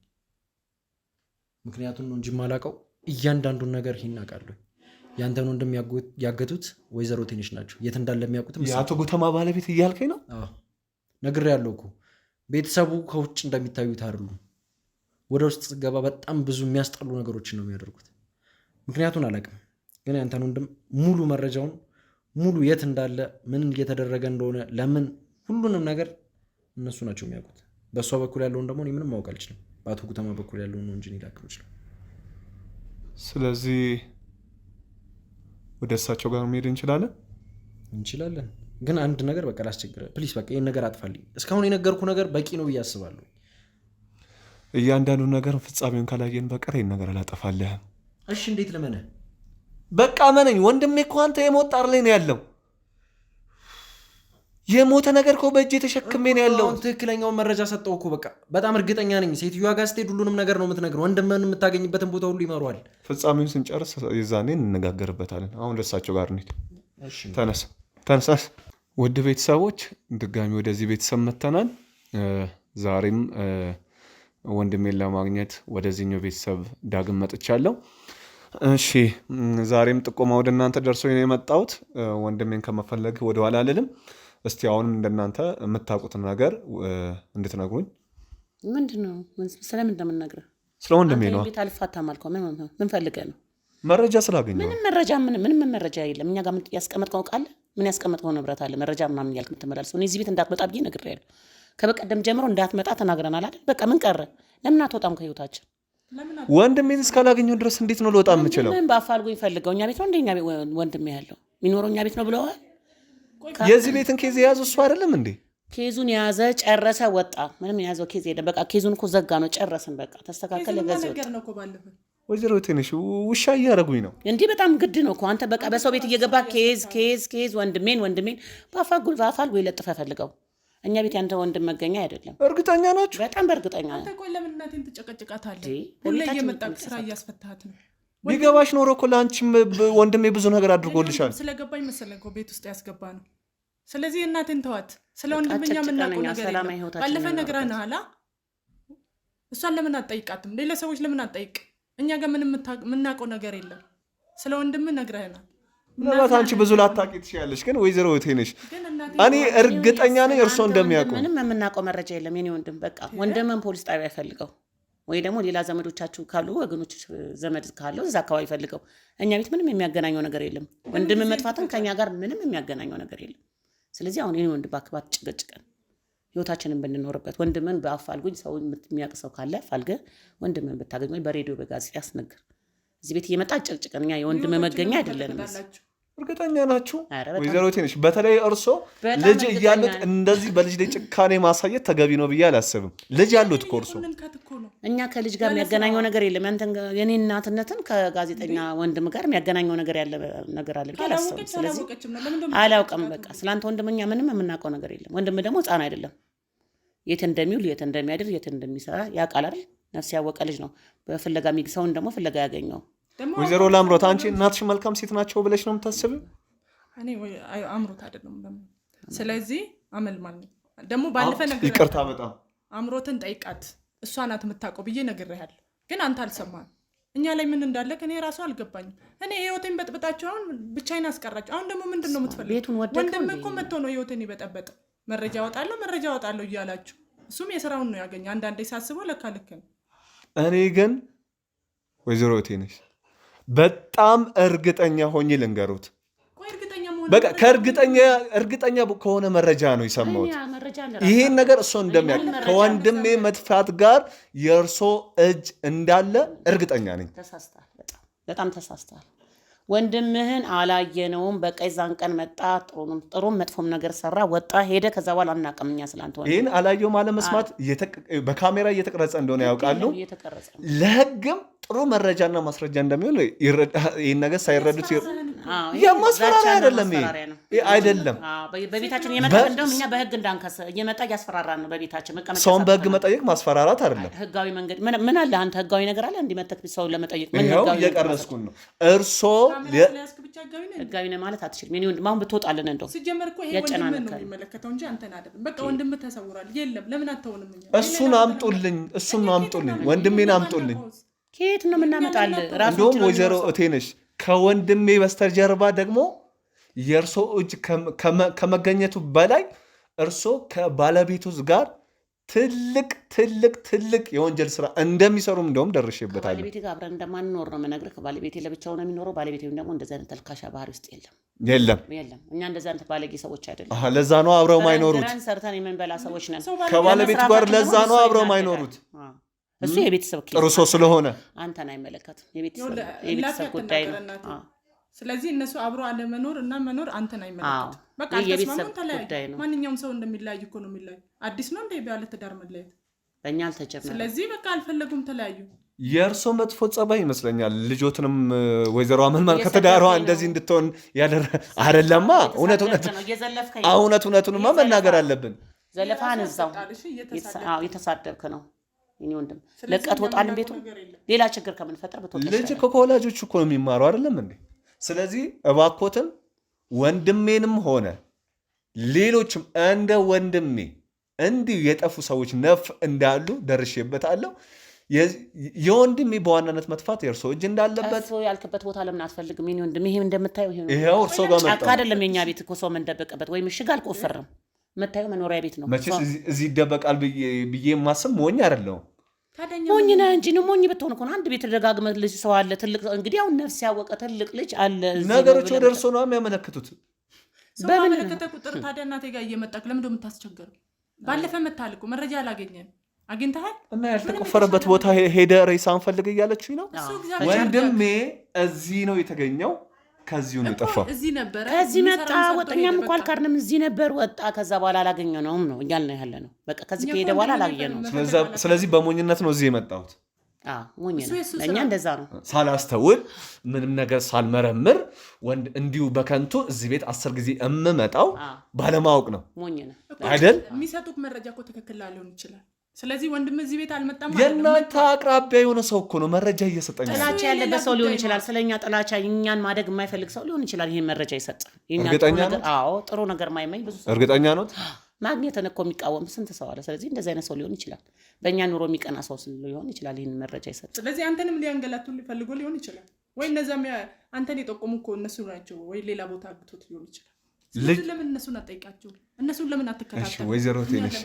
ምክንያቱም ነው እንጂ የማላውቀው እያንዳንዱን ነገር ይናቃሉ። ያንተን ወንድም ያገቱት ወይዘሮ ቴነሽ ናቸው። የት እንዳለ የሚያውቁትም የአቶ ጉተማ ባለቤት እያልከኝ ነው? ነግሬያለሁ እኮ ቤተሰቡ ከውጭ እንደሚታዩት አይደሉም። ወደ ውስጥ ስገባ በጣም ብዙ የሚያስጠሉ ነገሮችን ነው የሚያደርጉት። ምክንያቱን አላውቅም፣ ግን ያንተን ወንድም ሙሉ መረጃውን ሙሉ የት እንዳለ ምን እየተደረገ እንደሆነ ለምን ሁሉንም ነገር እነሱ ናቸው የሚያውቁት። በእሷ በኩል ያለውን ደግሞ እኔ ምንም ማወቅ አልችልም። በአቶ ጉተማ በኩል ያለውን ነው እንጂ ሊላክ ይችላል። ስለዚህ ወደ እሳቸው ጋር መሄድ እንችላለን። ግን አንድ ነገር በቃ ላስቸግረህ ፕሊስ፣ በቃ ይህን ነገር አጥፋልኝ። እስካሁን የነገርኩ ነገር በቂ ነው ብዬ አስባለሁ። እያንዳንዱ ነገር ፍጻሜውን ካላየን በቀር ይህን ነገር አላጠፋልህም። እሺ እንዴት ልመነህ? በቃ መነኝ ወንድሜ እኮ አንተ የሞት ጣር ላይ ነው ያለው። የሞተ ነገር እኮ በእጅ የተሸክሜ ነው ያለው። ትክክለኛውን መረጃ ሰጠው እኮ በቃ በጣም እርግጠኛ ነኝ። ሴትዮዋ ጋር ስትሄድ ሁሉንም ነገር ነው የምትነግረው። ወንድምህን የምታገኝበትን ቦታ ሁሉ ይመሯል። ፍጻሜውን ስንጨርስ የዛኔ እንነጋገርበታለን። አሁን ለእሳቸው ጋር እንሂድ። ተነሳስ። ውድ ቤተሰቦች ድጋሚ ወደዚህ ቤተሰብ መተናል። ዛሬም ወንድሜን ለማግኘት ወደዚህኛው ቤተሰብ ዳግም መጥቻለሁ። እሺ ዛሬም ጥቆማ ወደ እናንተ ደርሶ ነው የመጣሁት። ወንድሜን ከመፈለግ ወደኋላ አልልም። እስቲ አሁንም እንደናንተ የምታውቁትን ነገር እንድትነግሩኝ። ምንድን ነው? ስለምን እንደምንነግርህ? ስለ ወንድሜ ነው። ቤት አልፋታም አልከው። ምን ፈልገህ ነው? መረጃ ስላገኘሁ። ምንም መረጃ የለም። እኛ ጋር ያስቀመጥከው ቃል ምን ያስቀመጥከው ንብረት አለ? መረጃ ምናምን እያልክ የምትመላለሰው። እኔ እዚህ ቤት እንዳትመጣ ብዬ ነግሬሃለሁ። ከበቀደም ጀምሮ እንዳትመጣ ተናግረናል አይደል? በቃ ምን ቀረ? ለምን አትወጣም ከህይወታችን? ወንድሜን እስካላገኘሁ ድረስ እንዴት ነው ልወጣ የምችለው? ምን በአፋልጉኝ ፈልገው እኛ ቤት ነው እንደኛ ወንድሜ ያለው የሚኖረው እኛ ቤት ነው ብለዋል። የዚህ ቤትን ኬዝ የያዘ እሱ አይደለም እንዴ? ኬዙን የያዘ ጨረሰ፣ ወጣ። ምንም የያዘው ኬዝ የለም። በቃ ኬዙን እኮ ዘጋ ነው፣ ጨረስን። በቃ ተስተካከለ። ወይዘሮ ትንሽ ውሻ እያደረጉኝ ነው እንዲህ። በጣም ግድ ነው እኮ አንተ በቃ በሰው ቤት እየገባ ኬዝ ወንድሜን በአፋልጉኝ ለጥፈ ፈልገው። እኛ ቤት ያንተ ወንድም መገኛ አይደለም። እርግጠኛ ናችሁ? በጣም በእርግጠኛ አንተ ቆይ ለምን እናቴን ትጨቀጭቃታለህ? ሁሌ እየመጣህ ስራ እያስፈታሃት ነው። ቢገባሽ ኖሮ እኮ ለአንቺም ወንድሜ ብዙ ነገር አድርጎልሻል። ስለገባኝ መሰለህ እኮ ቤት ውስጥ ያስገባ ነው። ስለዚህ እናቴን ተዋት። ስለ ወንድምኛ የምናውቀው ነገር የለም። ባለፈ ነግረንሃል። እሷን ለምን አትጠይቃትም? ሌላ ሰዎች ለምን አትጠይቅ? እኛ ጋር ምንም የምናውቀው ነገር የለም። ስለ ወንድም ነግረህናል። ምናልባት አንቺ ብዙ ላታውቂ ትችያለሽ፣ ግን ወይዘሮ ቴነሽ እኔ እርግጠኛ ነኝ እርሶ እንደሚያውቁ። ምንም የምናውቀው መረጃ የለም። የኔ ወንድም በቃ ወንድምን ፖሊስ ጣቢያ ፈልገው፣ ወይ ደግሞ ሌላ ዘመዶቻችሁ ካሉ ወገኖች ዘመድ ካለው እዛ አካባቢ ፈልገው። እኛ ቤት ምንም የሚያገናኘው ነገር የለም። ወንድም መጥፋትን ከኛ ጋር ምንም የሚያገናኘው ነገር የለም። ስለዚህ አሁን የኔ ወንድም በአክባት ጭቅጭቀን ህይወታችንን ብንኖርበት። ወንድምን በአፋልጉኝ ሰው የሚያውቅ ሰው ካለ ፋልገ ወንድምን ብታገኝ ወይ በሬዲዮ በጋዜጣ ያስነግር። እዚህ ቤት እየመጣ ጭቅጭቀን። እኛ የወንድም መገኛ አይደለንም። እርግጠኛ ናችሁ ወይዘሮ ቴነሽ? በተለይ እርሶ ልጅ እያሉት እንደዚህ በልጅ ላይ ጭካኔ ማሳየት ተገቢ ነው ብዬ አላስብም። ልጅ ያሉት እኮ እርሶ። እኛ ከልጅ ጋር የሚያገናኘው ነገር የለም። የኔ እናትነትን ከጋዜጠኛ ወንድም ጋር የሚያገናኘው ነገር ያለ ነገር አለ ብዬ አላስብም። ስለዚህ አላውቅም። በቃ ስለአንተ ወንድም እኛ ምንም የምናውቀው ነገር የለም። ወንድም ደግሞ ህፃን አይደለም። የት እንደሚውል የት እንደሚያድር የት እንደሚሰራ ያውቃል አይደል? ነፍስ ያወቀ ልጅ ነው። በፍለጋ ሰውን ደግሞ ፍለጋ ያገኘው። ወይዘሮ ላምሮት አንቺ እናትሽ መልካም ሴት ናቸው ብለሽ ነው የምታስቢው? እኔ አምሮት አይደለም ደግሞ። ስለዚህ አመልማል ደግሞ ባለፈ ነገር ይቅርታ፣ በጣም አምሮትን ጠይቃት፣ እሷ ናት የምታውቀው ብዬ ነግሬሃለሁ። ግን አንተ አልሰማህም። እኛ ላይ ምን እንዳለ እኔ ራሱ አልገባኝም። እኔ ህይወቴን በጥብጣቸው አሁን ብቻዬን አስቀራቸው። አሁን ደግሞ ምንድን ነው የምትፈልገው? ወንድም እኮ መጥቶ ነው ህይወቴን ይበጠበጥ። መረጃ አወጣለሁ እያላችሁ እሱም የስራውን ነው ያገኘ። አንዳንዴ ሳስበው ለካ ልክ ነው። እኔ ግን ወይዘሮ ቴነሽ በጣም እርግጠኛ ሆኜ ልንገሩት። በቃ እርግጠኛ ከሆነ መረጃ ነው የሰማሁት። ይሄን ነገር እርሶ እንደሚያውቅ ከወንድሜ መጥፋት ጋር የእርሶ እጅ እንዳለ እርግጠኛ ነኝ። በጣም ተሳስተሃል። ወንድምህን አላየነውም። በቃ የዛን ቀን መጣ፣ ጥሩም መጥፎም ነገር ሰራ፣ ወጣ፣ ሄደ። ከዛ በኋላ አናውቅም እኛ ስላንተ ወንድም። ይህን አላየው ማለት መስማት በካሜራ እየተቀረጸ እንደሆነ ያውቃሉ። ለህግም ጥሩ መረጃና ማስረጃ እንደሚሆን ይህን ነገር ሳይረዱት የማስፈራሪያ አይደለም። ይሄ አይደለም። በቤታችን እየመጣ እንደውም እኛ በህግ እንዳንከስ እየመጣ እያስፈራራን ነው። በቤታችን መቀመጥ ሰውን በህግ መጠየቅ ማስፈራራት አይደለም። ህጋዊ መንገድ ምን አለ? አንተ ህጋዊ ነገር አለ እንዲመተክ ሰውን ለመጠየቅ ምን ነው? እየቀረስኩን ነው። እርሶ ህጋዊ ነው ማለት አትችልም። ምን ወንድም አሁን ብትወጣልን እንደው ሲጀመር እኮ ይሄ ወንድም ነው የሚመለከተው እንጂ አንተን አይደለም። በቃ ወንድም ተሰውሯል። የለም ለምን አትሆንም? እሱን አምጡልኝ፣ ወንድሜን አምጡልኝ። ከየት ነው የምናመጣልህ? እንደውም ወይዘሮ እቴነሽ ከወንድሜ በስተጀርባ ደግሞ የእርሶ እጅ ከመገኘቱ በላይ እርሶ ከባለቤቱ ጋር ትልቅ የወንጀል ስራ እንደሚሰሩ እንደውም ደርሼበታለሁ። ባለቤቴ ጋር አብረን እንደማንኖር ነው የምነግርህ። ባለቤቴ ለብቻው ነው የሚኖረው። ባለቤቴም ደግሞ እንደዚህ አይነት ተልካሻ ባህሪ ውስጥ የለም። እኛ እንደዚህ አይነት ባለጌ ሰዎች አይደለም። ለዛ ነው አብረው ማይኖሩት። ሰርተን የምንበላ ሰዎች ነን ከባለቤቱ ጋር። ለዛ ነው አብረው ማይኖሩት። እሱ የቤተሰብ ጥሩ ሰው ስለሆነ አንተን አይመለከትም። የቤተሰብ ጉዳይ ነው። ስለዚህ እነሱ አብሮ አለመኖር እና መኖር አንተን አይመለከትም። በቃ የቤተሰብ ጉዳይ ነው። ማንኛውም ሰው እንደሚለያይ እኮ ነው የሚለያይ። አዲስ ነው እንደ ባለ ትዳር መለያየት በእኛ አልተጀመረም። ስለዚህ በቃ አልፈለጉም፣ ተለያዩ። የእርሶ መጥፎ ጸባይ ይመስለኛል ልጆትንም ወይዘሮ አመልማል ከተዳሯ እንደዚህ እንድትሆን አይደለማ። እውነቱንማ መናገር አለብን። ዘለፋን እዛው የተሳደብክ ነው እኔ ወንድም ለቀት ወጣልን ቤቱ ሌላ ችግር ከምንፈጥር በተወጣ ልጅ ከወላጆቹ እኮ ነው የሚማረው አይደለም እንዴ? ስለዚህ እባኮትን ወንድሜንም ሆነ ሌሎችም እንደ ወንድሜ እንዲሁ የጠፉ ሰዎች ነፍ እንዳሉ ደርሼበታለሁ። የወንድሜ በዋናነት መጥፋት የእርሶ እጅ እንዳለበት እሱ ያልክበት ቦታ ለምን አትፈልግም? እኔ ወንድም ይሄ እንደምታየው ይሄው እርሶ ጋር መጣ። ጫካ አይደለም የኛ ቤት እኮ ሰው መንደበቀበት ወይ ምሽግ አልቆፈረም። መታየው መኖሪያ ቤት ነው። መቼስ እዚህ ይደበቃል ብዬ ማስብ ሞኝ አይደለሁም። ሞኝ ነህ እንጂ ነው። ሞኝ ብትሆን እኮ አንድ ቤት ደጋግመህ ልጅ ሰው አለ ትልቅ እንግዲህ አሁን ነፍስ ያወቀ ትልቅ ልጅ አለ። ነገሮች ወደ እርሶ ነው የሚያመለክቱት። ሰው ባመለከተ ቁጥር ታዲያ እናቴ ጋር እየመጣክ ለምን ነው የምታስቸግረው? ባለፈ መታልኩ መረጃ አላገኘን አግኝተሃል እና ያልተቆፈረበት ቦታ ሄደ ሬሳን ፈልግ እያለችኝ ነው። ወንድሜ እዚህ ነው የተገኘው። ከዚሁ ነው የጠፋው። ከዚህ መጣ ወጣኛም እኮ አልካርንም እዚህ ነበር ወጣ። ከዛ በኋላ አላገኘነውም ነው እያልን ያለ ነው። በቃ ከዚህ ከሄደ በኋላ አላገኘነውም። ስለዚህ በሞኝነት ነው እዚህ የመጣሁት። ሞኝ ነው። እኛ እንደዛ ነው ሳላስተውል ምንም ነገር ሳልመረምር እንዲሁ በከንቱ እዚህ ቤት 10 ጊዜ እምመጣው ባለማወቅ ነው። ሞኝ ነው አይደል? የሚሰጡት መረጃ እኮ ትክክል ላይሆን ይችላል። ስለዚህ ወንድም እዚህ ቤት አልመጣም ማለት የእናንተ አቅራቢያ የሆነ ሰው እኮ ነው መረጃ እየሰጠኝ። ጥላቻ ያለበት ሰው ሊሆን ይችላል። ስለኛ ጥላቻ እኛን ማደግ የማይፈልግ ሰው ሊሆን ይችላል። ይሄን መረጃ ይሰጥ። እርግጠኛ ነው? አዎ ጥሩ ነገር ማይመኝ ብዙ ሰው እርግጠኛ ነው። ማግኘትን እኮ የሚቃወም ስንት ሰው አለ። ስለዚህ እንደዚህ አይነት ሰው ሊሆን ይችላል። በእኛ ኑሮ የሚቀና ሰው ሊሆን ይችላል። ይሄን መረጃ ይሰጥ። ስለዚህ አንተንም ሊያንገላቱ ፈልጎ ሊሆን ይችላል። ወይ እነዛም አንተን የጠቆሙ እኮ እነሱ ናቸው። ወይ ሌላ ቦታ አግቶት ሊሆን ይችላል። ስለዚህ ለምን እነሱን አትጠይቃቸው? እነሱን ለምን አትከታተሉ? እሺ ወይዘሮ ቴነሽ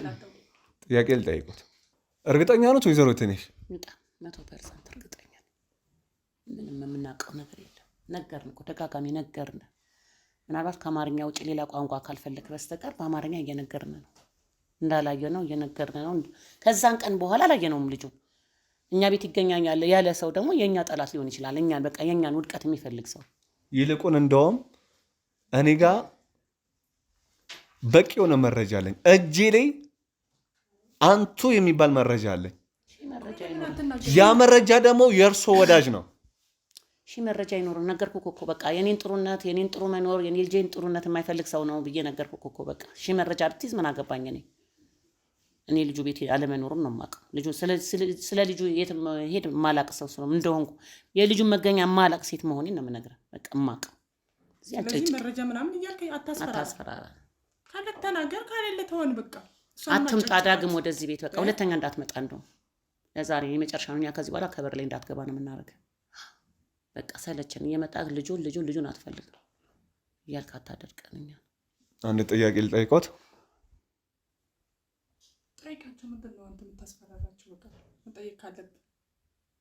ጥያቄ ልጠይቁት። እርግጠኛ ነው ወይዘሮ ቴነሽ? 100% እርግጠኛ ነኝ። ምንም የምናውቀው ነገር የለም። ነገርን እኮ ደጋጋሚ ነገርን። ምናልባት ከአማርኛ ውጭ ሌላ ቋንቋ ካልፈለክ በስተቀር በአማርኛ እየነገርን ነው። እንዳላየ ነው እየነገርን ነው። ከዛን ቀን በኋላ አላየነውም። ልጁ እኛ ቤት ይገኛኛል ያለ ሰው ደግሞ የእኛ ጠላት ሊሆን ይችላል። እኛን በቃ የእኛን ውድቀት የሚፈልግ ሰው ይልቁን እንደውም እኔ ጋር በቂ የሆነ መረጃ አለኝ። እጄ ላይ አንቱ የሚባል መረጃ አለኝ። ያ መረጃ ደግሞ የእርሶ ወዳጅ ነው። መረጃ ይኖረው ነገርኩህ እኮ በቃ የኔን ጥሩነት የኔን ጥሩ መኖር የኔ ልጄን ጥሩነት የማይፈልግ ሰው ነው ብዬ ነገርኩህ እኮ በቃ መረጃ ብትይዝ ምን አገባኝ እኔ ልጁ ቤት አለመኖሩን ነው የማውቀው። ልጁ ስለ ልጁ የት ሄድ ማላቅ ሰው እንደሆንኩ የልጁን መገኛ ማላቅ ሴት መሆኔን ነው የምነግርህ በቃ የማውቀው። ስለዚህ መረጃ ምናምን እያልከኝ አታስፈራራ። ካለ ተናገር ካለ ተሆን በቃ አትምጣ ዳግም ወደዚህ ቤት በቃ ሁለተኛ እንዳትመጣ እንደው ለዛሬ የመጨረሻ ነው። ያ ከዚህ በኋላ ከበር ላይ እንዳትገባ ነው የምናደርገው። በቃ ሰለቸን። እየመጣህ ልጁን አትፈልግ ነው እያልክ አታደርቀን። እኛ አንድ ጥያቄ ልጠይቆት። ጠይቃቸው። ምንድን ነው አንተ የምታስፈራራቸው? በቃ መጠየቅ ካለብህ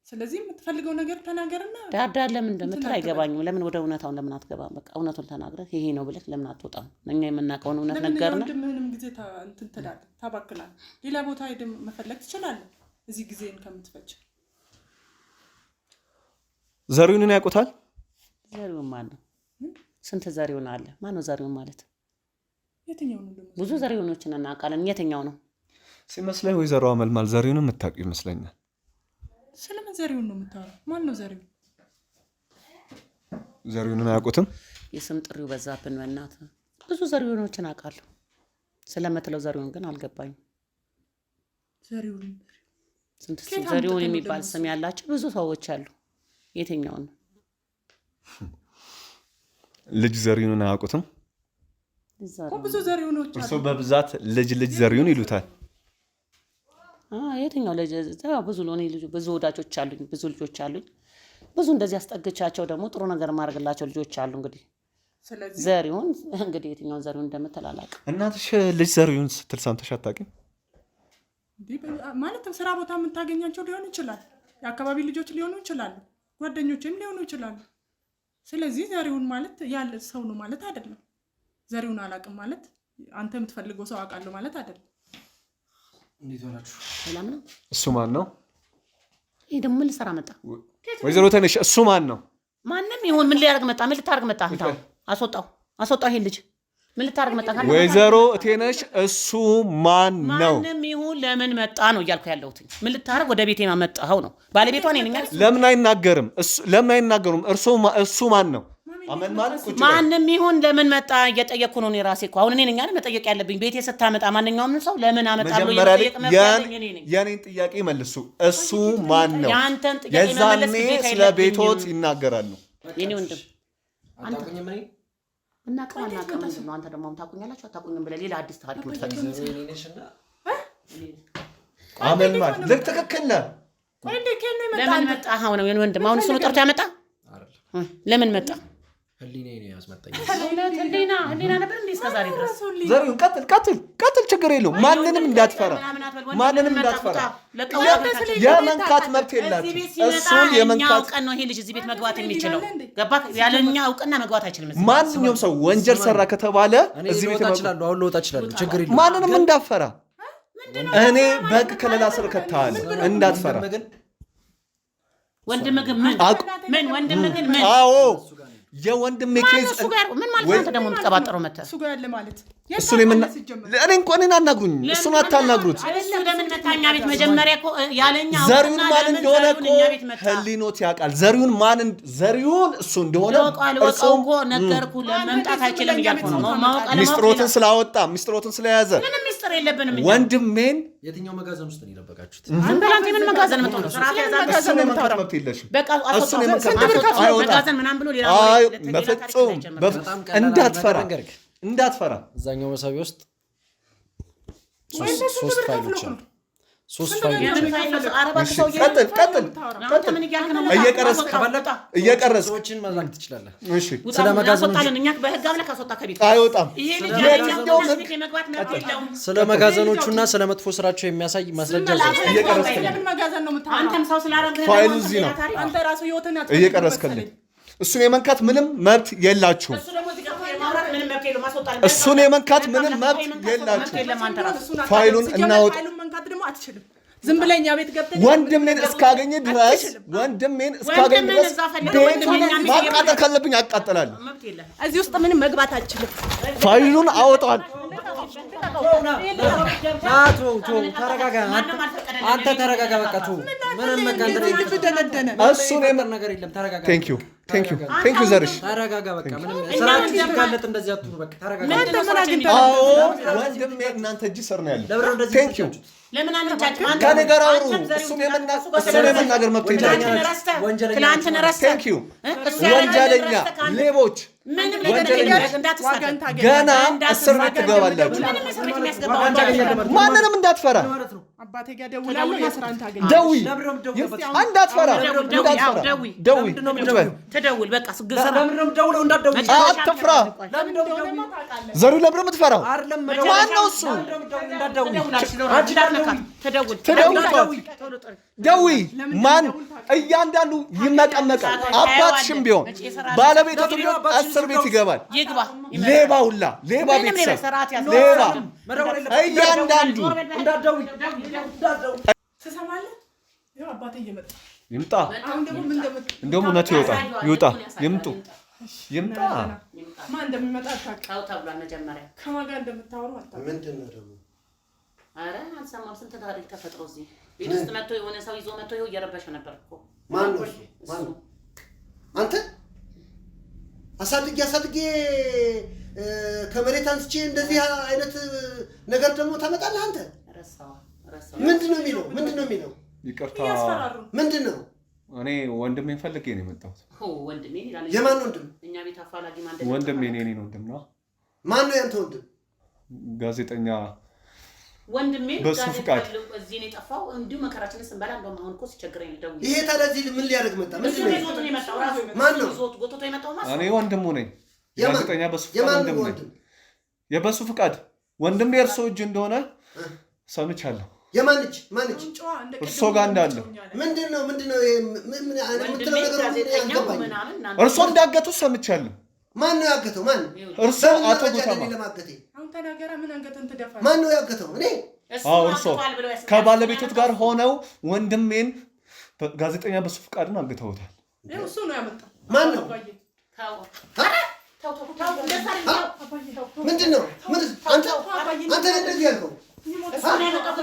ስለዚህ የምትፈልገው ነገር ተናገርና ዳዳር ለምን እንደምትል አይገባኝም። ለምን ወደ እውነታውን ለምን አትገባም? በቃ እውነቱን ተናግረህ ይሄ ነው ብለህ ለምን አትወጣም? እኛ የምናውቀውን እውነት ነገርና ምንም ጊዜ እንትን ትላለህ፣ ታባክላለህ። ሌላ ቦታ ሄደህ መፈለግ ትችላለህ። እዚህ ጊዜን ከምትፈጅ ዘሪሁንን ያውቁታል? ዘሪሁን ማን ነው? ስንት ዘሪሁን አለ? ማን ነው ዘሪሁን ማለት? የትኛው ነው ደግሞ? ብዙ ዘሪሁኖችን እናውቃለን። የትኛው ነው ሲመስለኝ? ወይዘሮ አመልማል ዘሪሁን የምታውቂው ይመስለኛል። ስለምን ዘሪሁን ነው የምታወራው? ማን ነው ዘሪሁን? ዘሪሁንን አያውቁትም? የስም ጥሪው በዛብን በእናትህ። ብዙ ዘሪሁኖችን አውቃለሁ። ስለምትለው ዘሪሁን ግን አልገባኝም። ዘሪሁን ስንት ዘሪሁን የሚባል ስም ያላቸው ብዙ ሰዎች አሉ። የትኛው ነው? ልጅ ዘሪሁንን አያውቁትም? ብዙ ዘሪሁኖች አሉ። እሱ በብዛት ልጅ ዘሪሁን ይሉታል። የትኛው ልጅ? ብዙ ለኔ ልጅ ብዙ ወዳጆች አሉኝ፣ ብዙ ልጆች አሉኝ። ብዙ እንደዚህ አስጠግቻቸው ደግሞ ጥሩ ነገር ማድረግላቸው ልጆች አሉ። እንግዲህ ዘሪሁን እንግዲህ የትኛውን ዘሪሁን እንደምትል አላውቅም። እናትሽ ልጅ ዘሪሁን ስትል ሰምተሽ አታውቂም? ማለትም ስራ ቦታ የምታገኛቸው ሊሆን ይችላል። የአካባቢ ልጆች ሊሆኑ ይችላሉ። ጓደኞችም ሊሆኑ ይችላሉ። ስለዚህ ዘሪሁን ማለት ያለ ሰው ነው ማለት አይደለም። ዘሪሁን አላውቅም ማለት አንተ የምትፈልገው ሰው አውቃለሁ ማለት አይደለም። እንዴት ሆናችሁ? ሰላም ነው። እሱ ማን ነው? ይሄ ደግሞ ምን ልሰራ መጣ? ወይዘሮ ተነሽ እሱ ማን ነው? ማንም ይሁን ምን ሊያደርግ መጣ? ምን ልታደርግ መጣ? አንተ አስወጣው ይሄን ልጅ ምን ልታደርግ መጣ? ወይዘሮ እቴነሽ እሱ ማን ነው? ማንም ይሁን ለምን መጣ ነው እያልኩ ያለሁት። ምን ልታደርግ ወደ ቤቴ ማመጣኸው ነው? ባለቤቷ ነኝ ነኝ። ለምን አይናገርም? ለምን አይናገሩም? እሱ ማን ነው? አመልማል ቁጭ ማንም ይሁን ለምን መጣ እየጠየቅኩ ነው። እኔ ራሴ እኮ አሁን እኔ ነኝ አይደል መጠየቅ ያለብኝ። ቤቴ ስታመጣ ማንኛውም ሰው ለምን አመጣለሁ እየጠየቅ መጣለኝ። እኔ ነኝ። የኔን ጥያቄ መልሱ። እሱ ማን ነው? ያንተን ጥያቄ መመለስ የዛኔ ስለ ቤቶት ይናገራሉ። የኔ ወንድም አታውቁኝም? እኔ እናቀም ምንድን ነው? አንተ ደግሞ ታውቁኛላችሁ አታውቁኝም ብለህ ሌላ አዲስ ታሪክ የምትፈልግ አመልማል ልክ ትክክል ነህ። ለምን መጣ? አሁን ነው የኔ ወንድም። አሁን እሱ ነው ጠርቶ ያመጣ? ለምን መጣ? ህሊናዬ ነው ያስመጣኝ። ህሊና ነበር እንዴ እስከዛሬ ድረስ? ዘሪሁን ቀጥል፣ ችግር የለውም። ማንንም እንዳትፈራ። የመንካት መብት የላትም። እሱን የመንካት ቀን ነው ይሄ ልጅ እዚህ ቤት መግባት የሚችለው። ገባህ? ያለኛ እውቅና መግባት አይችልም። ማንኛውም ሰው ወንጀል ሰራ ከተባለ እዚህ ቤት እችላለሁ፣ አሁን ልወጣ እችላለሁ። ችግር የለውም። ማንንም እንዳትፈራ። እኔ በግ ከለላ ስር ከተሃል እንዳትፈራ። ወንድምህ ግን ምን ወንድምህ ግን ምን? አዎ የወንድሜ ኬዝ ምን ማለት ነው? አንተ ደግሞ የምትቀባጠረው መተህ እሱ ጋር ያለ ማለት እሱን እኔ እንኳን አናግሩኝ፣ እሱን አታናግሩት። እሱ ለምን መታኛ ቤት? መጀመሪያ እኮ ያለኛ ዘሪሁን ማን እንደሆነ እኮ ህሊኖት ያውቃል። ዘሪሁን እሱ እንደሆነ እርሶ እኮ ነገርኩህ። ለመምጣት አይችልም እያልኩ ነው። ሚስጥሮትን ስለያዘ ምንም ሚስጥር የለብንም። ወንድሜን የትኛው መጋዘን ውስጥ ነው የደበቃችሁት? አንበላንተ ምን መጋዘን መጥቶ ነው? እሱን የመንካት መብት የለሽም። በቃ እሱን የመንካት መጋዘን ምናምን ብሎ ሌላ በፍጹም እንዳትፈራ። እዛኛው መሳቢያ ውስጥ ሶስት ፋይሎች አሉ። ሶስት ፋይሎች ቀጥል። እየቀረስክ ሰዎችን መላክ ትችላለህ። እሺ፣ ስለ መጋዘኖች እኛ በህግ አምላክ አስወጣ ከቤት አይወጣም። ስለ መጋዘኖቹና ስለ መጥፎ ስራቸው የሚያሳይ ማስረጃ እየቀረስክ ለምን መጋዘን ነው የምታወራው? አንተም ሰው ስላደረግህ ፋይሉ እዚህ ነው። አንተ ራስህ ህይወትን እየቀረስክልኝ እሱን የመንካት ምንም መብት የላችሁም። እሱን የመንካት ምንም መብት የላችሁም። ፋይሉን እናወጣ። መንካት ደግሞ አትችልም። ዝም ብለህ እኛ ቤት ገብተህ ወንድሜን እስካገኘ ድረስ ቤቱን ማቃጠል ካለብኝ አቃጠላለሁ። እዚህ ውስጥ ምንም መግባት አልችልም። ፋይሉን አወጣዋል። ተረጋጋ። አንተ ተረጋጋ። በቃ ተው። ምንም እሱን ነገር የለም። ተረጋጋ። ቴንክ ዩ ዘርሽ ተረጋጋ። በቃ ምንም ስራችሁ ሲጋለጥ እንደዚህ አትሁኑ። በቃ ተረጋጋ። አዎ ወንድሜ እናንተ እጅ ስር ነው ያለው። ቴንክ ዩ ለምን አንቻችሁ? አንተ ከኔ ጋር አውሩ። እሱን የመናገር መብት የላችሁም። ትላንትን ረስተህ ወንጀለኛ ሌቦች ገና እስር ቤት ትገባላችሁ። ማንንም እንዳትፈራ። አባቴ ጋር ደውላለሁ። የስራን ታገኝ ደውይ። እንዳትፈራ። ደውይ። ተደውል። በቃ አትፍራ። ዘሪሁን ለምን የምትፈራው? ማነው እሱ? ደውይ። ማን? እያንዳንዱ ይመቀመቃል። አባትሽም ቢሆን ባለቤቶቱ ቢሆን እስር ቤት ይገባል። ሌባ ሁላ ሌባ ቤተሰብ ሌባ እያንዳንዱ ትሰማለህ? አባቴ እየመጣ ይምጣ። እንደውም እውነቱ ይውጣ። ይምጡ። ይምጣ። ማን እንደሚመጣ አታውቅም ተብሏል። መጀመሪያ ከማን ጋር እንደምታወሩ አታውቅም። ምንድን ነው ደግሞ? ኧረ አልሰማም። ስንት ታሪክ ተፈጥሮ እዚህ ቤት ውስጥ መጥቶ የሆነ ሰው ይዞ መጥቶ ይኸው እየረበሸ ነበር እኮ። ማን ነው? አንተ አሳድጌ ከመሬት አንስቼ እንደዚህ አይነት ነገር ደግሞ ታመጣለህ አንተ? ምንድን ነው የሚለው? ይቅርታ ምንድን ነው? እኔ ወንድሜን ፈልጌ ነው የመጣሁት። ወንድሜ ይላል። የማን ወንድም? እኛ ቤት አፋላጊ ማን ወንድሜ እኔ ወንድም ነው። ማን ነው ያንተ ወንድም? ጋዜጠኛ ወንድሜ በሱ ፍቃድ እዚህ ነው የጠፋው። እንዲሁ መከራችንን ስንበላ እንደውም አሁን እኮ ሲቸግረኝ ደውዬ ይሄ ታዲያ እዚህ ምን ሊያደርግ መጣ? ምንድን ነው ይዞት ነው የመጣው? ራሱ ማን ነው ይዞት ጎትቶ የመጣው? ማለት እኔ ወንድሙ ነኝ። ጋዜጠኛ በሱ ፍቃድ ወንድም ነኝ። የበሱ ፍቃድ ወንድሜ እርሶ እጅ እንደሆነ ሰምቻለሁ። የማን እጅ? እርሶ ጋር እንዳለ ምንድነው? እርሶ እንዳገቱት ሰምቻለሁ። ማን ነው ያገተው? ማን? እርሶ አቶ ጉተማ። አንተ ነገር ምን አንገተን ትደፋለህ? ማን ነው ያገተው? እኔ? አዎ እርሶ ከባለቤቶት ጋር ሆነው ወንድሜን ጋዜጠኛ በሱ ፍቃድን አግተውታል። እሱ ነው ያመጣው። ማን ነው? ምንድነው? አንተ እንደዚህ ያልከው ምንድነው? አንተ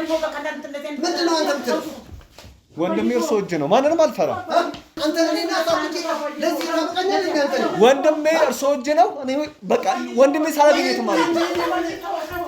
ምትለው ወንድሜ እርሶ እጅ ነው። ማንንም አልፈራም። አንተ እኔና ለዚህ ወንድሜ እርሶ እጅ ነው። እኔ በቃ ወንድሜ ሳላገኘት ማለት ነው